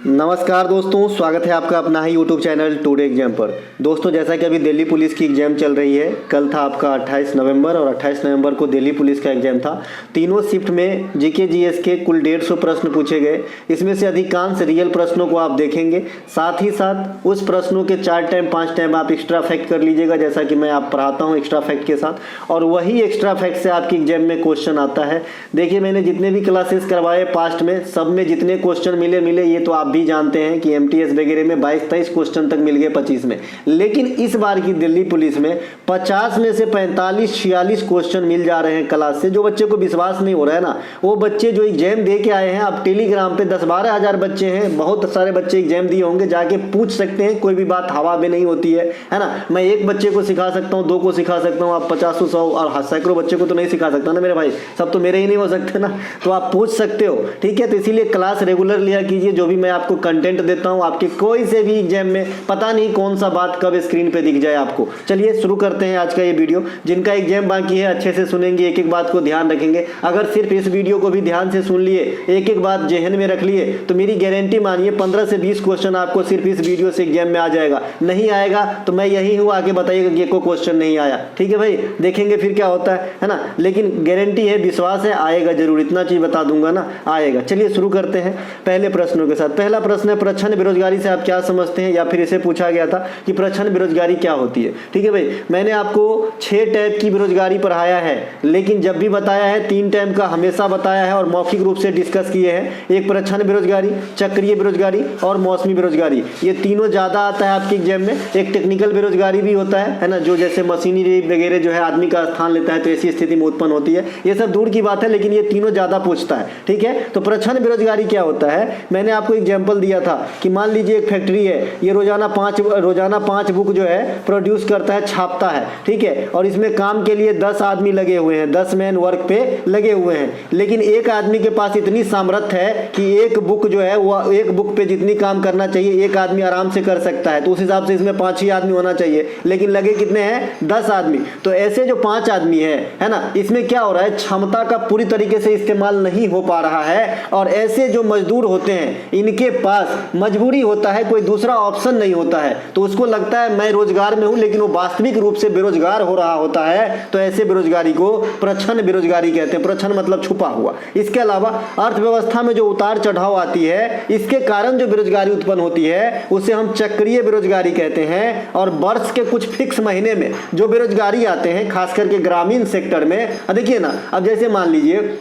नमस्कार दोस्तों, स्वागत है आपका अपना ही यूट्यूब चैनल टुडे एग्जाम पर। दोस्तों, जैसा कि अभी दिल्ली पुलिस की एग्जाम चल रही है, कल था आपका 28 नवंबर और 28 नवंबर को दिल्ली पुलिस का एग्जाम था। तीनों शिफ्ट में जीके जीएस के कुल 150 प्रश्न पूछे गए। इसमें से अधिकांश रियल प्रश्नों को आप देखेंगे, साथ ही साथ उस प्रश्नों के 4 टाइम 5 टाइम आप एक्स्ट्रा फैक्ट कर लीजिएगा, जैसा कि मैं आप पढ़ाता हूँ एक्स्ट्रा फैक्ट के साथ, और वही एक्स्ट्रा फैक्ट से आपकी एग्जाम में क्वेश्चन आता है। देखिए, मैंने जितने भी क्लासेस करवाए पास्ट में, सब में जितने क्वेश्चन मिले ये तो आप भी जानते हैं कि एमटीएस वगैरह में 22-23 क्वेश्चन तक मिल गए 25 में। लेकिन इस बार की दिल्ली पुलिस में 50 में से 45-46 क्वेश्चन मिल जा रहे हैं क्लास से। जो बच्चे को विश्वास नहीं हो रहा है ना, वो बच्चे जो एग्जाम दे के आए हैं, आप टेलीग्राम पे 10-12 हज़ार बच्चे हैं, बहुत सारे बच्चे एग्जाम दिए होंगे, जाके पूछ सकते हैं। कोई भी बात हवा में नहीं होती है ना। मैं एक बच्चे को सिखा सकता हूँ, 2 को सिखा सकता हूँ, आप 50 100 और सैकड़ों बच्चे को तो नहीं सिखा सकता ना मेरे भाई, सब तो मेरे ही नहीं हो सकते ना। तो आप पूछ सकते हो, ठीक है। तो इसीलिए क्लास रेगुलर लिया कीजिए। जो भी मैं आपको कंटेंट देता हूं, आपके कोई से भी एग्जाम में पता नहीं कौन सा बात कब स्क्रीन पे दिख जाए आपको। चलिए शुरू करते हैं आज का ये वीडियो। जिनका एग्जाम बाकी है अच्छे से सुनेंगे, एक एक बात को ध्यान रखेंगे। अगर सिर्फ इस वीडियो को भी ध्यान से सुन लिए, एक एक बात जहन में रख लिए, तो मेरी गारंटी मानिए 15 से 20 क्वेश्चन आपको सिर्फ इस वीडियो से एग्जाम में आ जाएगा। नहीं आएगा तो मैं यही हूँ, आगे बताइएगा कि कोई क्वेश्चन नहीं आया, ठीक है भाई। देखेंगे फिर क्या होता है ना। लेकिन गारंटी है, विश्वास है, आएगा जरूर, इतना चीज बता दूंगा ना, आएगा। चलिए शुरू करते हैं पहले प्रश्नों के साथ। पहला प्रश्न है, प्रच्छन्न बेरोजगारी से आप क्या समझते हैं, या फिर इसे पूछा गया था कि प्रच्छन्न बेरोजगारी क्या होती है। ठीक है भाई, मैंने आपको 6 टाइप की बेरोजगारी पढ़ाया है, लेकिन जब भी बताया है 3 टाइप का हमेशा बताया है और मौखिक रूप से डिस्कस किए हैं। एक प्रच्छन्न बेरोजगारी, चक्रीय बेरोजगारी और मौसमी बेरोजगारी, ये तीनों ज्यादा आता है आपके एग्जाम में। एक टेक्निकल बेरोजगारी भी होता है ना, जो जैसे मशीनरी वगैरह जो है आदमी का स्थान लेता है, तो ऐसी स्थिति में उत्पन्न होती है। ये सब दूर की बात है, लेकिन ये तीनों ज्यादा पूछता है, ठीक है। तो प्रच्छन्न बेरोजगारी क्या होता है, मैंने आपको एग्जाम्पल दिया था कि मान लीजिए एक फैक्ट्री है, ये रोजाना 5 बुक जो है प्रोड्यूस करता है, छापता है, ठीक है। और इसमें काम के लिए 10 आदमी लगे हुए हैं, 10 मैन वर्क पे लगे हुए हैं। लेकिन एक आदमी के पास इतनी सामर्थ्य है कि एक बुक जो है वो एक बुक पे जितनी काम करना चाहिए एक आदमी आराम से कर सकता है। तो उस हिसाब से इसमें 5 ही आदमी होना चाहिए, लेकिन लगे कितने हैं, 10 आदमी। तो ऐसे जो 5 आदमी है ना, इसमें क्या हो रहा है, क्षमता का पूरी तरीके से इस्तेमाल नहीं हो पा रहा है। और ऐसे जो मजदूर होते हैं, इनके पास मजबूरी होता है, कोई दूसरा ऑप्शन नहीं होता है, तो उसको लगता है मैं रोजगार में हूं, लेकिन वो वास्तविक रूप से बेरोजगार हो रहा होता है। तो ऐसे बेरोजगारी को प्रच्छन्न बेरोजगारी कहते हैं। प्रच्छन्न मतलब छुपा हुआ। इसके अलावा अर्थव्यवस्था में जो उतार चढ़ाव आती है, इसके कारण जो बेरोजगारी उत्पन्न होती है, उसे हम चक्रीय बेरोजगारी कहते हैं। और वर्ष के कुछ फिक्स महीने में जो बेरोजगारी आते हैं, खास करके ग्रामीण सेक्टर में, देखिए ना, अब जैसे मान लीजिए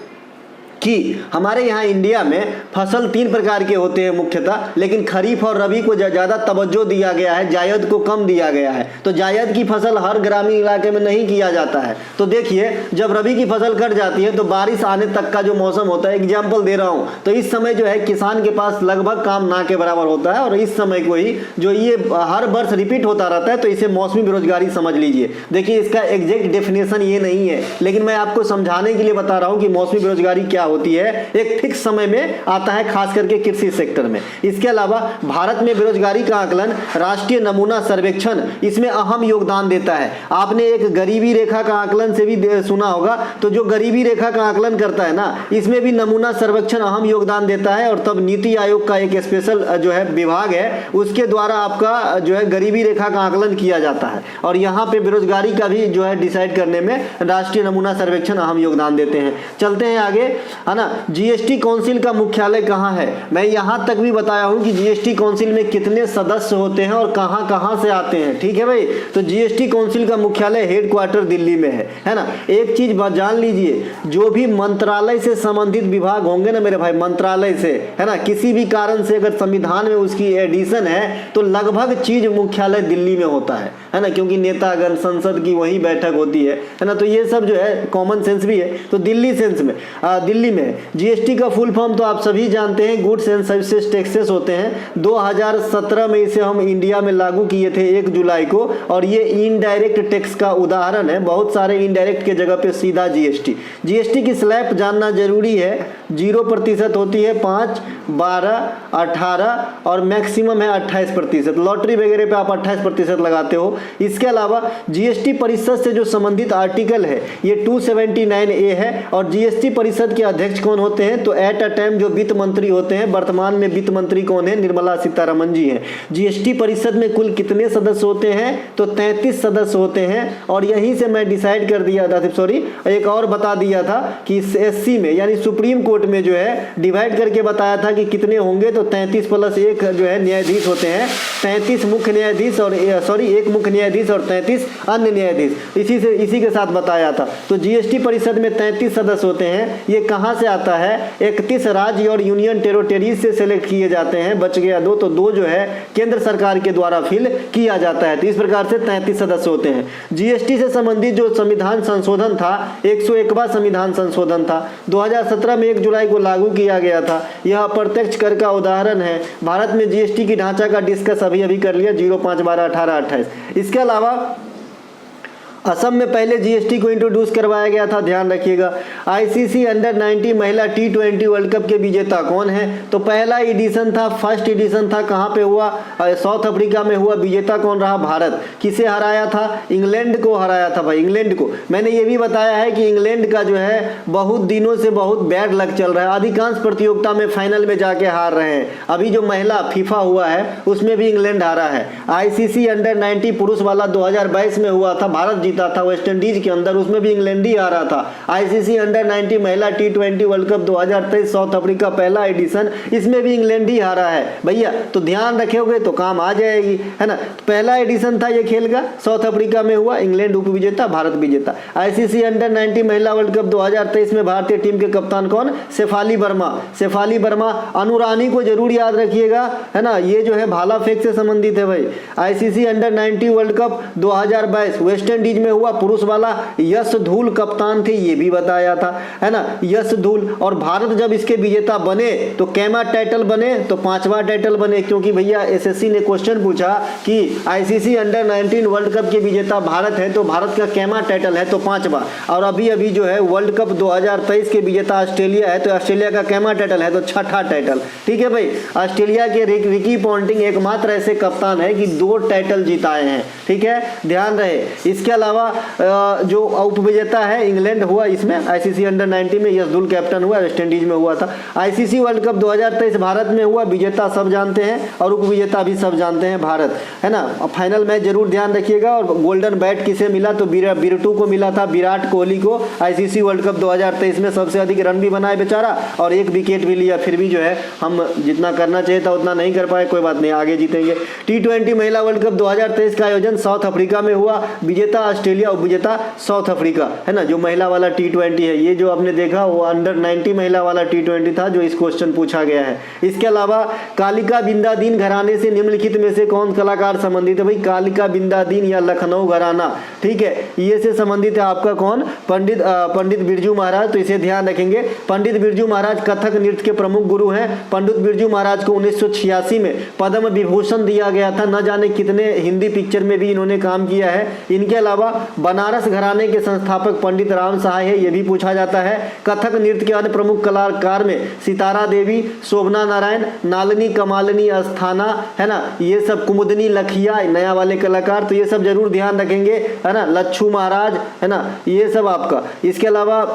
कि हमारे यहाँ इंडिया में फसल 3 प्रकार के होते हैं मुख्यतः, लेकिन खरीफ और रबी को ज़्यादा तवज्जो दिया गया है, जायद को कम दिया गया है। तो जायद की फसल हर ग्रामीण इलाके में नहीं किया जाता है। तो देखिए, जब रबी की फसल कट जाती है तो बारिश आने तक का जो मौसम होता है, एग्जाम्पल दे रहा हूँ, तो इस समय जो है किसान के पास लगभग काम ना के बराबर होता है। और इस समय को ही जो ये हर वर्ष रिपीट होता रहता है, तो इसे मौसमी बेरोजगारी समझ लीजिए। देखिए, इसका एग्जैक्ट डेफिनेशन ये नहीं है, लेकिन मैं आपको समझाने के लिए बता रहा हूँ कि मौसमी बेरोजगारी क्या होती है। एक फिक्स समय में आता है, खास करके कृषि सेक्टर में। इसके अलावा भारत में बेरोजगारी का आकलन राष्ट्रीय नमूना सर्वेक्षण इसमें अहम योगदान देता है। आपने एक गरीबी रेखा का आकलन से भी सुना होगा, तो जो गरीबी रेखा का आकलन करता है ना, इसमें भी नमूना सर्वेक्षण अहम योगदान देता है। और तब नीति आयोग का एक स्पेशल जो है विभाग है, उसके द्वारा आपका जो है गरीबी रेखा का आकलन किया जाता है। और यहाँ पे बेरोजगारी का भी जो है डिसाइड करने में राष्ट्रीय नमूना सर्वेक्षण अहम योगदान देते हैं। चलते हैं आगे, है ना। जीएसटी काउंसिल का मुख्यालय कहाँ है, मैं यहां तक भी बताया हूं कि जीएसटी काउंसिल में कितने सदस्य होते हैं और कहां कहां से आते हैं, ठीक है भाई। तो जीएसटी काउंसिल का मुख्यालय हेडक्वार्टर दिल्ली में है ना। एक चीज जान लीजिए, जो भी मंत्रालय से संबंधित विभाग होंगे ना मेरे भाई, मंत्रालय से, है ना, किसी भी कारण से अगर संविधान में उसकी एडिशन है, तो लगभग चीज मुख्यालय दिल्ली में होता है ना, क्योंकि नेतागण संसद की वही बैठक होती है ना। तो ये सब जो है कॉमन सेंस भी है, तो दिल्ली सेंस में दिल्ली में। जीएसटी का फुल फॉर्म तो आप सभी जानते हैं, गुड्स एंड सर्विसेज टैक्सेस होते हैं। 2017 में इसे हम इंडिया में लागू किए थे 1 जुलाई को, और ये इनडायरेक्ट टैक्स का उदाहरण है। बहुत सारे इनडायरेक्ट के जगह पे सीधा जीएसटी। जीएसटी की स्लैब जानना जरूरी है। 0% होती है, 5, 12, 18 और मैक्सिमम है 28%। लॉटरी वगैरह पे आप 28% लगाते हो। इसके अलावा जीएसटी परिषद से जो संबंधित आर्टिकल है, ये 279A है। और जीएसटी परिषद के अध्यक्ष कौन होते हैं? तो एट अ टाइम जो वित्त मंत्री होते हैं, वर्तमान में वित्त मंत्री कौन है? निर्मला सीतारमण जी हैं। जीएसटी परिषद में कुल कितने सदस्य होते हैं? तो 33 सदस्य होते हैं। और यहीं से मैं डिसाइड कर दिया था, सॉरी एक और बता दिया था कि एससी में यानी सुप्रीम कोर्ट में जो है डिवाइड करके बताया था कि कितने होंगे, तो 33 प्लस 1 जो है न्यायाधीश होते हैं। 33 मुख्य न्यायाधीश और एक मुख्य न्यायाधीश और 33 अन्य न्यायाधीश, इसी के साथ बताया था। तो जीएसटी परिषद में 33 सदस्य होते हैं। ये कहाँ से आता है? 31 राज्य और यूनियन टेरिटरीज से सेलेक्ट किए जाते हैं। बच गया 2, तो 2 जो है केंद्र सरकार के द्वारा फिल किया जाता है। तो इस प्रकार से 33 सदस्य होते हैं। जीएसटी से संबंधित जो संविधान संशोधन था, 101वां संविधान संशोधन था, 2017 में 1 जुलाई को लागू किया गया था। यह अप्रत्यक्ष कर का उदाहरण है। भारत में जीएसटी की ढांचा का डिस्कस अभी कर लिया, 05/12/1828। इसके अलावा असम में पहले जीएसटी को इंट्रोड्यूस करवाया गया था, ध्यान रखिएगा। आईसीसी अंडर 90 महिला T20 वर्ल्ड कप के विजेता कौन है? तो पहला एडिशन था, फर्स्ट एडिशन था, कहाँ पे हुआ? साउथ अफ्रीका में हुआ। विजेता कौन रहा? भारत। किसे हराया था? इंग्लैंड को हराया था भाई, इंग्लैंड को। मैंने ये भी बताया है कि इंग्लैंड का जो है बहुत दिनों से बहुत बैड लक चल रहा है। अधिकांश प्रतियोगिता में फाइनल में जाके हार रहे हैं। अभी जो महिला फीफा हुआ है उसमें भी इंग्लैंड हारा है। आईसीसी अंडर 90 पुरुष वाला 2022 में हुआ था, भारत था वेस्ट इंडीज के अंदर, उसमें भी इंग्लैंड ही आ रहा था। आईसीसी अंडर 90 महिला T20 world cup 2023 south Africa पहला एडिशन, इसमें भी इंग्लैंड ही हारा है भैया। तो ध्यान रखोगे तो काम आ जाएगी, है ना। तो पहला एडिशन था ये खेल का, साउथ अफ्रीका में हुआ, इंग्लैंड उप विजेता, भारत विजेता। आईसीसी अंडर 90 महिला वर्ल्ड कप 2023 में भारतीय टीम के कप्तान कौन? शेफाली वर्मा। शेफाली वर्मा। अनुरानी को जरूर याद रखिएगा, है ना, ये जो है भाला फेंक से संबंधित है भाई। ICC under 90 world cup 2022 West Indies में हुआ, पुरुष वाला यश धूल कप्तान थे, ये भी बताया था, है ना, यश धूल। और भारत जब इसके विजेता बने तो कैमा टाइटल बने? तो 5वां टाइटल बने, क्योंकि भैया एसएससी ने क्वेश्चन पूछा कि आईसीसी अंडर 19 वर्ल्ड कप के विजेता भारत है, तो भारत का कैमा टाइटल है तो 5वां। और अभी जो है वर्ल्ड कप 2023 के विजेता ऑस्ट्रेलिया है, तो ऑस्ट्रेलिया का कैमा टाइटल है तो 6ठा टाइटल। ठीक है भाई। ऑस्ट्रेलिया के रिकी पॉन्टिंग एकमात्र ऐसे कप्तान है कि 2 टाइटल जीताए हैं। ठीक है, ध्यान रहे। इसके अलावा जो उप विजेता है इंग्लैंड हुआ, इसमें आईसीसी अंडर 90 में यशदुल कैप्टन हुआ, वेस्ट इंडीज में हुआ था। आईसीसी वर्ल्ड कप 2023 भारत में हुआ, विजेता सब जानते हैं और उप विजेता भी सब जानते हैं, भारत, है ना। फाइनल मैच जरूर ध्यान रखिएगा। और गोल्डन बैट किसे मिला? तो बिरटू को मिला था, विराट कोहली को। आईसीसी वर्ल्ड कप 2023 में सबसे अधिक रन भी बनाए बेचारा और 1 विकेट भी लिया। फिर भी जो है हम जितना करना चाहिए था उतना नहीं कर पाए, कोई बात नहीं, आगे जीतेंगे। T20 महिला वर्ल्ड कप 2023 का आयोजन साउथ अफ्रीका में हुआ, विजेता ऑस्ट्रेलिया, उपविजेता साउथ अफ्रीका, है ना। जो महिला वाला T20 है, ये जो आपने देखा वो अंडर 90 महिला वाला T20 था जो इस क्वेश्चन पूछा गया है। इसके अलावा कालिका बिंदादीन घराने से निम्नलिखित में से कौन कलाकार संबंधित है? भाई कालिका बिंदादीन या लखनऊ घराना, ठीक है, ये से संबंधित है आपका कौन? पंडित बिरजू महाराज। तो इसे ध्यान रखेंगे। पंडित बिरजू महाराज कथक नृत्य के प्रमुख गुरु हैं। पंडित बिरजू महाराज को 1986 में पद्म विभूषण दिया गया था। न जाने कितने हिंदी पिक्चर में भी इन्होंने काम किया है। इनके अलावा बनारस घराने के संस्थापक पंडित राम सहाय है, ये भी पूछा जाता है। कथक नृत्य के अन्य प्रमुख कलाकार में सितारा देवी, शोभना नारायण, नालिनी कमालिनी अस्थाना, है ना, ये सब, कुमुदनी लखिया नया वाले कलाकार, तो ये सब जरूर ध्यान रखेंगे, है ना। लच्छू महाराज, है ना, ये सब आपका। इसके अलावा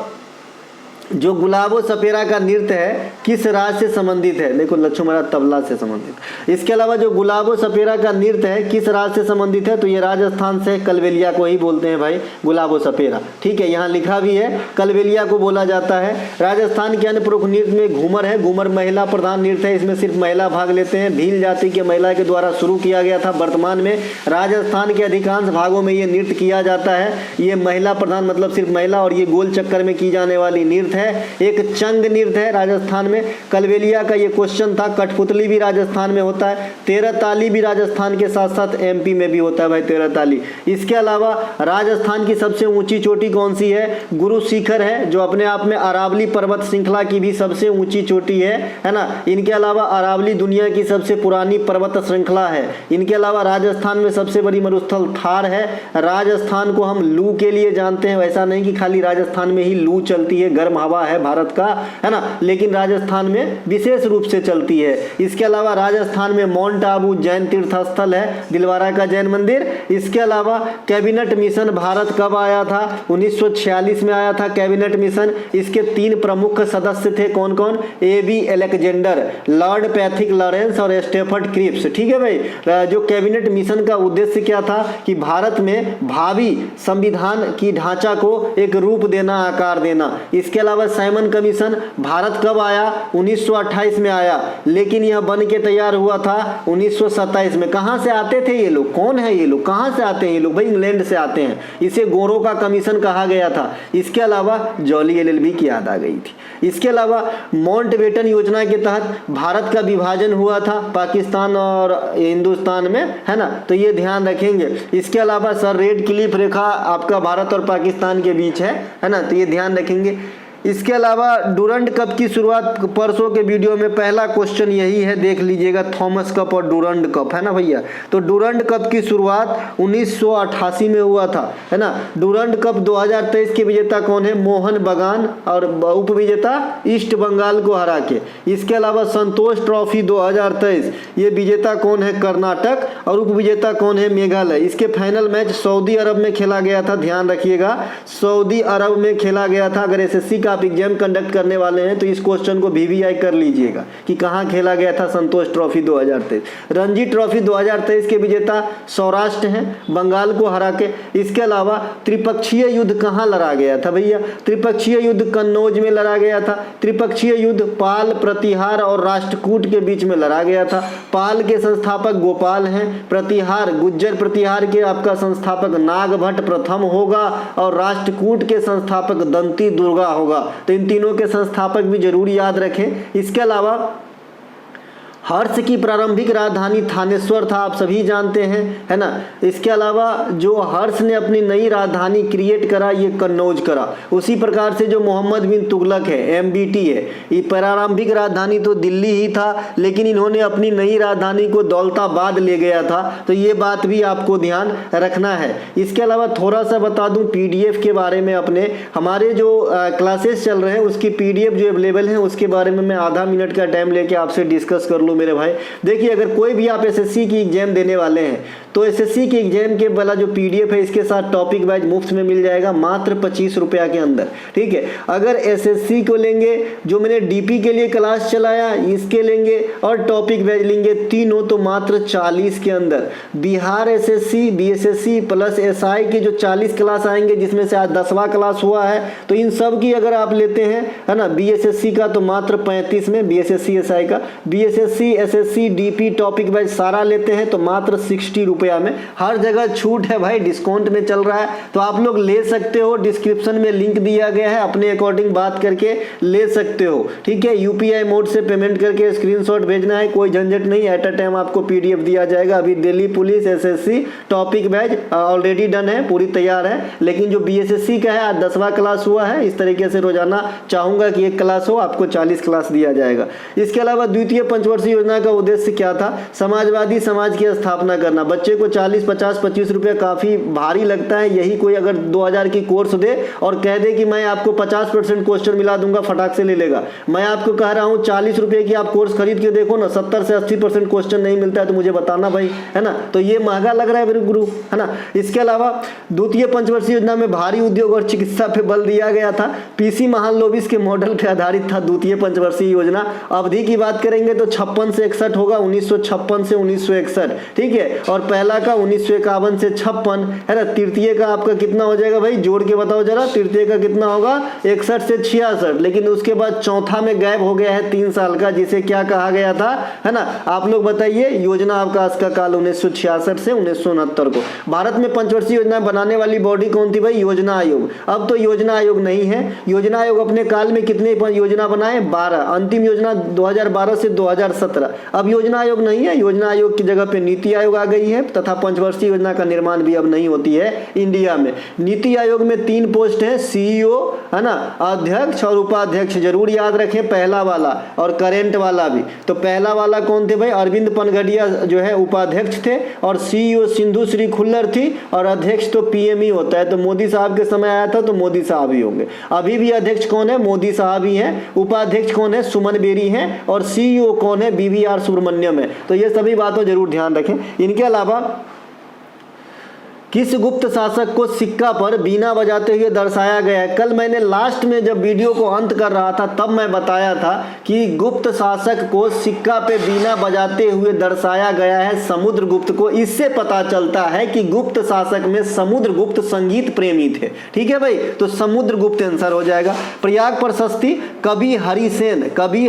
जो गुलाबो सपेरा का नृत्य है किस राज्य से संबंधित है? देखो लच्छू महाराज तबला से संबंधित। इसके अलावा जो गुलाबो सपेरा का नृत्य है किस राज्य से संबंधित है? तो ये राजस्थान से, कलबेलिया को ही बोलते हैं भाई गुलाबो सपेरा। ठीक है, यहाँ लिखा भी है कलबेलिया को बोला जाता है। राजस्थान के अन्य प्रमुख नृत्य में घूमर है। घूमर महिला प्रधान नृत्य है, इसमें सिर्फ महिला भाग लेते हैं। भील जाति के महिला के द्वारा शुरू किया गया था। वर्तमान में राजस्थान के अधिकांश भागों में ये नृत्य किया जाता है। ये महिला प्रधान मतलब सिर्फ महिला, और ये गोल चक्कर में की जाने वाली नृत्य है। एक चंग नृत्य है राजस्थान में। कलबेलिया का ये क्वेश्चन था। कठपुतली भी राजस्थान में होता है। 13 ताली भी राजस्थान के साथ साथ एमपी में भी होता है भाई 13 ताली। इसके अलावा राजस्थान की सबसे ऊंची चोटी कौन सी है? गुरु शिखर है, जो अपने आप में अरावली पर्वत श्रृंखला की भी सबसे ऊंची चोटी है ना। इनके अलावा अरावली दुनिया की सबसे पुरानी पर्वत श्रृंखला है। इनके अलावा राजस्थान में सबसे बड़ी मरुस्थल थार है। राजस्थान को हम लू के लिए जानते हैं, वैसा नहीं कि खाली राजस्थान में ही लू चलती है, गर्म हवा है भारत का, है ना, लेकिन राजस्थान में विशेष रूप से चलती है। इसके अलावा राजस्थान में माउंट आबू जैन तीर्थ स्थल है, दिलवारा का जैन मंदिर। इसके अलावा कैबिनेट मिशन भारत कब आया था? 1946 में आया था कैबिनेट मिशन। इसके 3 प्रमुख सदस्य थे, कौन कौन? AB Alexander, Lord Pethick Lawrence और स्टेफर्ड क्रिप्स। ठीक है भाई। जो कैबिनेट मिशन का उद्देश्य क्या था कि भारत में भावी संविधान की ढांचा को एक रूप देना, आकार देना। इसके अलावा साइमन कमीशन भारत कब आया? 1928 में आया, लेकिन यह बन के तैयार हुआ था 1927 में। कहां से आते थे ये लोग? कौन है ये लोग? कहां से आते हैं ये लोग? भाई इंग्लैंड से आते हैं। इसे गोरों का कमीशन कहा गया था। इसके अलावा जॉली LLB की याद आ गई थी। इसके अलावा माउंटबेटन योजना के तहत भारत का विभाजन हुआ था पाकिस्तान और हिंदुस्तान में, है ना, तो ये ध्यान रखेंगे। इसके अलावा सर रेड क्लिफ रेखा आपका भारत और पाकिस्तान के बीच है ना, तो ये ध्यान रखेंगे। इसके अलावा डूरंड कप की शुरुआत, परसों के वीडियो में पहला क्वेश्चन यही है, देख लीजिएगा, थॉमस कप और डूरंड कप, है ना भैया। तो डूरंड कप की शुरुआत 1988 में हुआ था, है ना। डूरंड कप 2023 के विजेता कौन है? मोहन बगान, और उप विजेता ईस्ट बंगाल को हरा के। इसके अलावा संतोष ट्रॉफी 2023, ये विजेता कौन है? कर्नाटक, और उप विजेता कौन है? मेघालय। इसके फाइनल मैच सऊदी अरब में खेला गया था, ध्यान रखिएगा, सऊदी अरब में खेला गया था। अगर SSC का आप एग्जाम कंडक्ट करने वाले हैं तो इस क्वेश्चन को VVI कर लीजिएगा कि कहां खेला गया था संतोष ट्रॉफी 2023। रणजी ट्रॉफी 2023 के विजेता सौराष्ट्र हैं, बंगाल को हरा के। इसके अलावा त्रिपक्षीय युद्ध कहां लड़ा गया था भैया? त्रिपक्षीय युद्ध कन्नौज में लड़ा गया था। त्रिपक्षीय युद्ध पाल, प्रतिहार और राष्ट्रकूट के बीच में लड़ा गया था। पाल के संस्थापक गोपाल हैं, प्रतिहार गुज्जर प्रतिहार के आपका संस्थापक नागभट्ट प्रथम होगा, और राष्ट्रकूट के संस्थापक दंती दुर्गा होगा। तो इन तीनों के संस्थापक भी जरूर याद रखें। इसके अलावा हर्ष की प्रारंभिक राजधानी थानेश्वर था, आप सभी जानते हैं, है ना। इसके अलावा जो हर्ष ने अपनी नई राजधानी क्रिएट करा, ये कन्नौज करा। उसी प्रकार से जो मोहम्मद बिन तुगलक है, MBT है, ये प्रारंभिक राजधानी तो दिल्ली ही था, लेकिन इन्होंने अपनी नई राजधानी को दौलताबाद ले गया था। तो ये बात भी आपको ध्यान रखना है। इसके अलावा थोड़ा सा बता दूं PDF के बारे में, अपने हमारे जो क्लासेस चल रहे हैं उसकी PDF जो अवेलेबल है उसके बारे में मैं आधा मिनट का टाइम लेके आपसे डिस्कस कर लूँ मेरे भाई। देखिए, अगर कोई भी आप SSC की एग्जाम देने वाले हैं तो SSC की एग्जाम के वाला जो PDF है इसके साथ टॉपिक वाइज मुफ्त में मिल जाएगा, मात्र 25 रुपया के अंदर। ठीक है, अगर SSC को लेंगे, जो मैंने DP के लिए क्लास चलाया इसके लेंगे, और टॉपिक वाइज लेंगे, तीनों तो मात्र 40 के अंदर। Bihar SSC, BSSC plus SI की जो 40 क्लास आएंगे, जिसमें से आज 10वां क्लास हुआ है, तो इन सब की अगर आप लेते हैं, है ना, BSSC का तो मात्र 35 में, BSSC SI का, BSSC SSC DP topic wise सारा लेते हैं तो मात्र 60 रुपया में। हर जगह छूट है भाई, डिस्काउंट में चल रहा है, तो आप लोग ले सकते हो। डिस्क्रिप्शन में लिंक दिया गया है, अपने अकॉर्डिंग बात करके ले सकते हो। ठीक है, UPI मोड से पेमेंट करके स्क्रीनशॉट भेजना है, कोई झंझट नहीं। एट अ टाइम आपको PDF दिया जाएगा। अभी Delhi police SSC topic wise already done है, पूरी तैयार है, लेकिन जो BSSC का है आज 10वां क्लास हुआ है। इस तरीके से रोजाना चाहूंगा कि एक क्लास हो, आपको 40 क्लास दिया जाएगा। इसके अलावा द्वितीय पंचवर्षीय योजना का उद्देश्य क्या था? समाजवादी समाज की स्थापना करना। बच्चे को 40, 50, 25 रुपये काफी भारी लगता है। यही कोई अगर 2000 की कोर्स दे और कह दे कि मैं आपको 50% क्वेश्चन मिला दूंगा, फटाक से ले लेगा। मैं आपको कह रहा हूं 40 रुपये की आप कोर्स खरीद के देखो ना, 70 से 80% क्वेश्चन नहीं मिलता है, तो मुझे बताना भाई, है ना। तो ये महंगा लग रहा है मेरे गुरु, है ना। इसके अलावा द्वितीय पंचवर्षीय योजना में भारी उद्योग और चिकित्सा पे बल दिया गया था। PC महालनोबिस के मॉडल पे आधारित था द्वितीय पंचवर्षीय योजना। अवधि की बात करेंगे तो 56 से 61 होगा, 1956 से 1961। ठीक है, और पहला का 1951 से 56, है ना। तृतीय का आपका कितना हो जाएगा भाई, जोड़ के बताओ जरा। तृतीय का कितना होगा? 61 से 66। लेकिन उसके बाद चौथा में गैप हो गया है 3 साल का, जिसे क्या कहा गया था, है ना। आप लोग बताइए। योजना अवकाश का काल 1966 से 1969 को। भारत में पंचवर्षीय योजना बनाने वाली बॉडी कौन थी भाई? योजना आयोग। अब तो योजना आयोग नहीं है। योजना आयोग अपने काल में कितने योजना बनाए? 12। अंतिम योजना 2012 से 2017 2017। अब योजना आयोग नहीं है, योजना आयोग की जगह पे नीति आयोग आ गई है तथा पंचवर्षीय योजना का निर्माण भी अब नहीं होती है इंडिया में। नीति आयोग में 3 पोस्ट हैं, सीईओ है ना, अध्यक्ष और उपाध्यक्ष, जरूर याद रखें पहला वाला और करेंट वाला भी। तो पहला वाला कौन थे भाई, अरविंद पनगड़िया जो है उपाध्यक्ष थे और सीईओ सिंधु श्री खुल्लर थी और अध्यक्ष तो पीएम ही होता है। तो मोदी साहब के समय आया था तो मोदी साहब ही होंगे। अभी भी अध्यक्ष कौन है, मोदी साहब ही हैं। उपाध्यक्ष कौन है, सुमन बेरी हैं और सीईओ कौन है, बीवीआर सुब्रमण्यम है। तो ये सभी बातों जरूर ध्यान रखें। इनके अलावा किस गुप्त शासक को सिक्का पर बीना बजाते हुए दर्शाया गया है। कल मैंने लास्ट में जब वीडियो को अंत कर रहा था तब मैं बताया था कि गुप्त शासक को सिक्का पे बीना बजाते हुए दर्शाया गया है समुद्रगुप्त को। इससे पता चलता है कि गुप्त शासक में समुद्रगुप्त संगीत प्रेमी थे। ठीक है भाई, तो समुद्रगुप्त आंसर हो जाएगा। प्रयाग प्रशस्ति कवि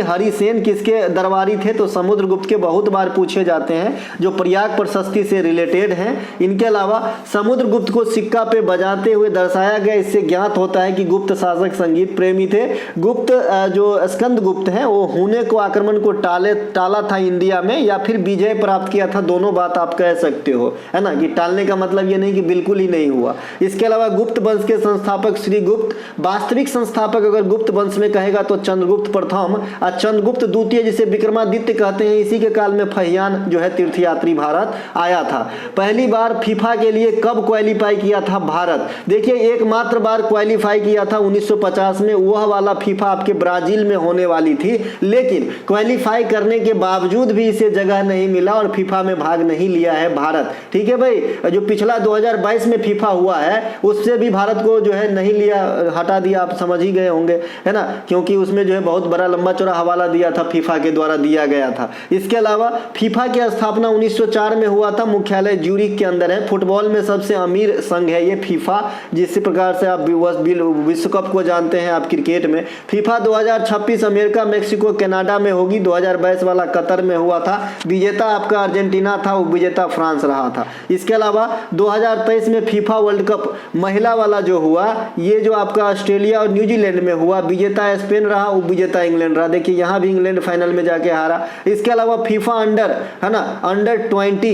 हरिसेन किसके दरबारी थे, तो समुद्रगुप्त के बहुत बार पूछे जाते हैं जो प्रयाग प्रशस्ति से रिलेटेड हैं। इनके अलावा समुद्रगुप्त को सिक्का पे बजाते हुए दर्शाया गया, इससे ज्ञात होता है कि गुप्त शासक संगीत प्रेमी थे। गुप्त जो स्कंदगुप्त हैं वो हुने को आक्रमण को टाला था इंडिया में या फिर विजय प्राप्त किया था, दोनों बात आप कह सकते हो, है ना, कि टालने का मतलब ये नहीं कि बिल्कुल ही नहीं हुआ। इसके अलावा गुप्त वंश के संस्थापक श्री गुप्त, वास्तविक संस्थापक अगर गुप्त वंश में कहेगा तो चंद्रगुप्त प्रथम और चंद्रगुप्त द्वितीय जिसे विक्रमादित्य कहते हैं, इसी के काल में फहियान जो है तीर्थयात्री भारत आया था। पहली बार फीफा के लिए कब क्वालिफाई किया था भारत, देखिए एकमात्र बार क्वालिफाई किया था 1950 में, वह वाला फीफा आपके ब्राजील में होने वाली थी, लेकिन क्वालिफाई करने के बावजूद भी इसे जगह नहीं मिला और फीफा में भाग नहीं लिया है भारत। ठीक है भाई, जो पिछला 2022 में फीफा हुआ है उससे भी भारत को जो है नहीं लिया, हटा दिया, आप समझ ही गए होंगे, है ना, क्योंकि उसमें जो है बहुत बड़ा लंबा चौड़ा हवाला दिया था, फीफा के द्वारा दिया गया था। इसके अलावा फीफा की स्थापना 1904 में हुआ था, मुख्यालय ज्यूरिख के अंदर है। फुटबॉल में सबसे अमीर संघ है ये फीफा, जिस प्रकार से आप विश्व कप को जानते हैं आप क्रिकेट में। फीफा 2026 अमेरिका, मेक्सिको, कनाडा में होगी। 2022 वाला कतर में हुआ था, विजेता आपका अर्जेंटीना था, उपविजेता फ्रांस रहा था। इसके अलावा 2023 में फीफा वर्ल्ड कप महिला वाला जो हुआ, ये जो आपका ऑस्ट्रेलिया और न्यूजीलैंड में हुआ, विजेता स्पेन रहा, उपविजेता इंग्लैंड रहा। देखिए यहाँ भी इंग्लैंड फाइनल में जाके हारा। इसके अलावा फीफा अंडर 20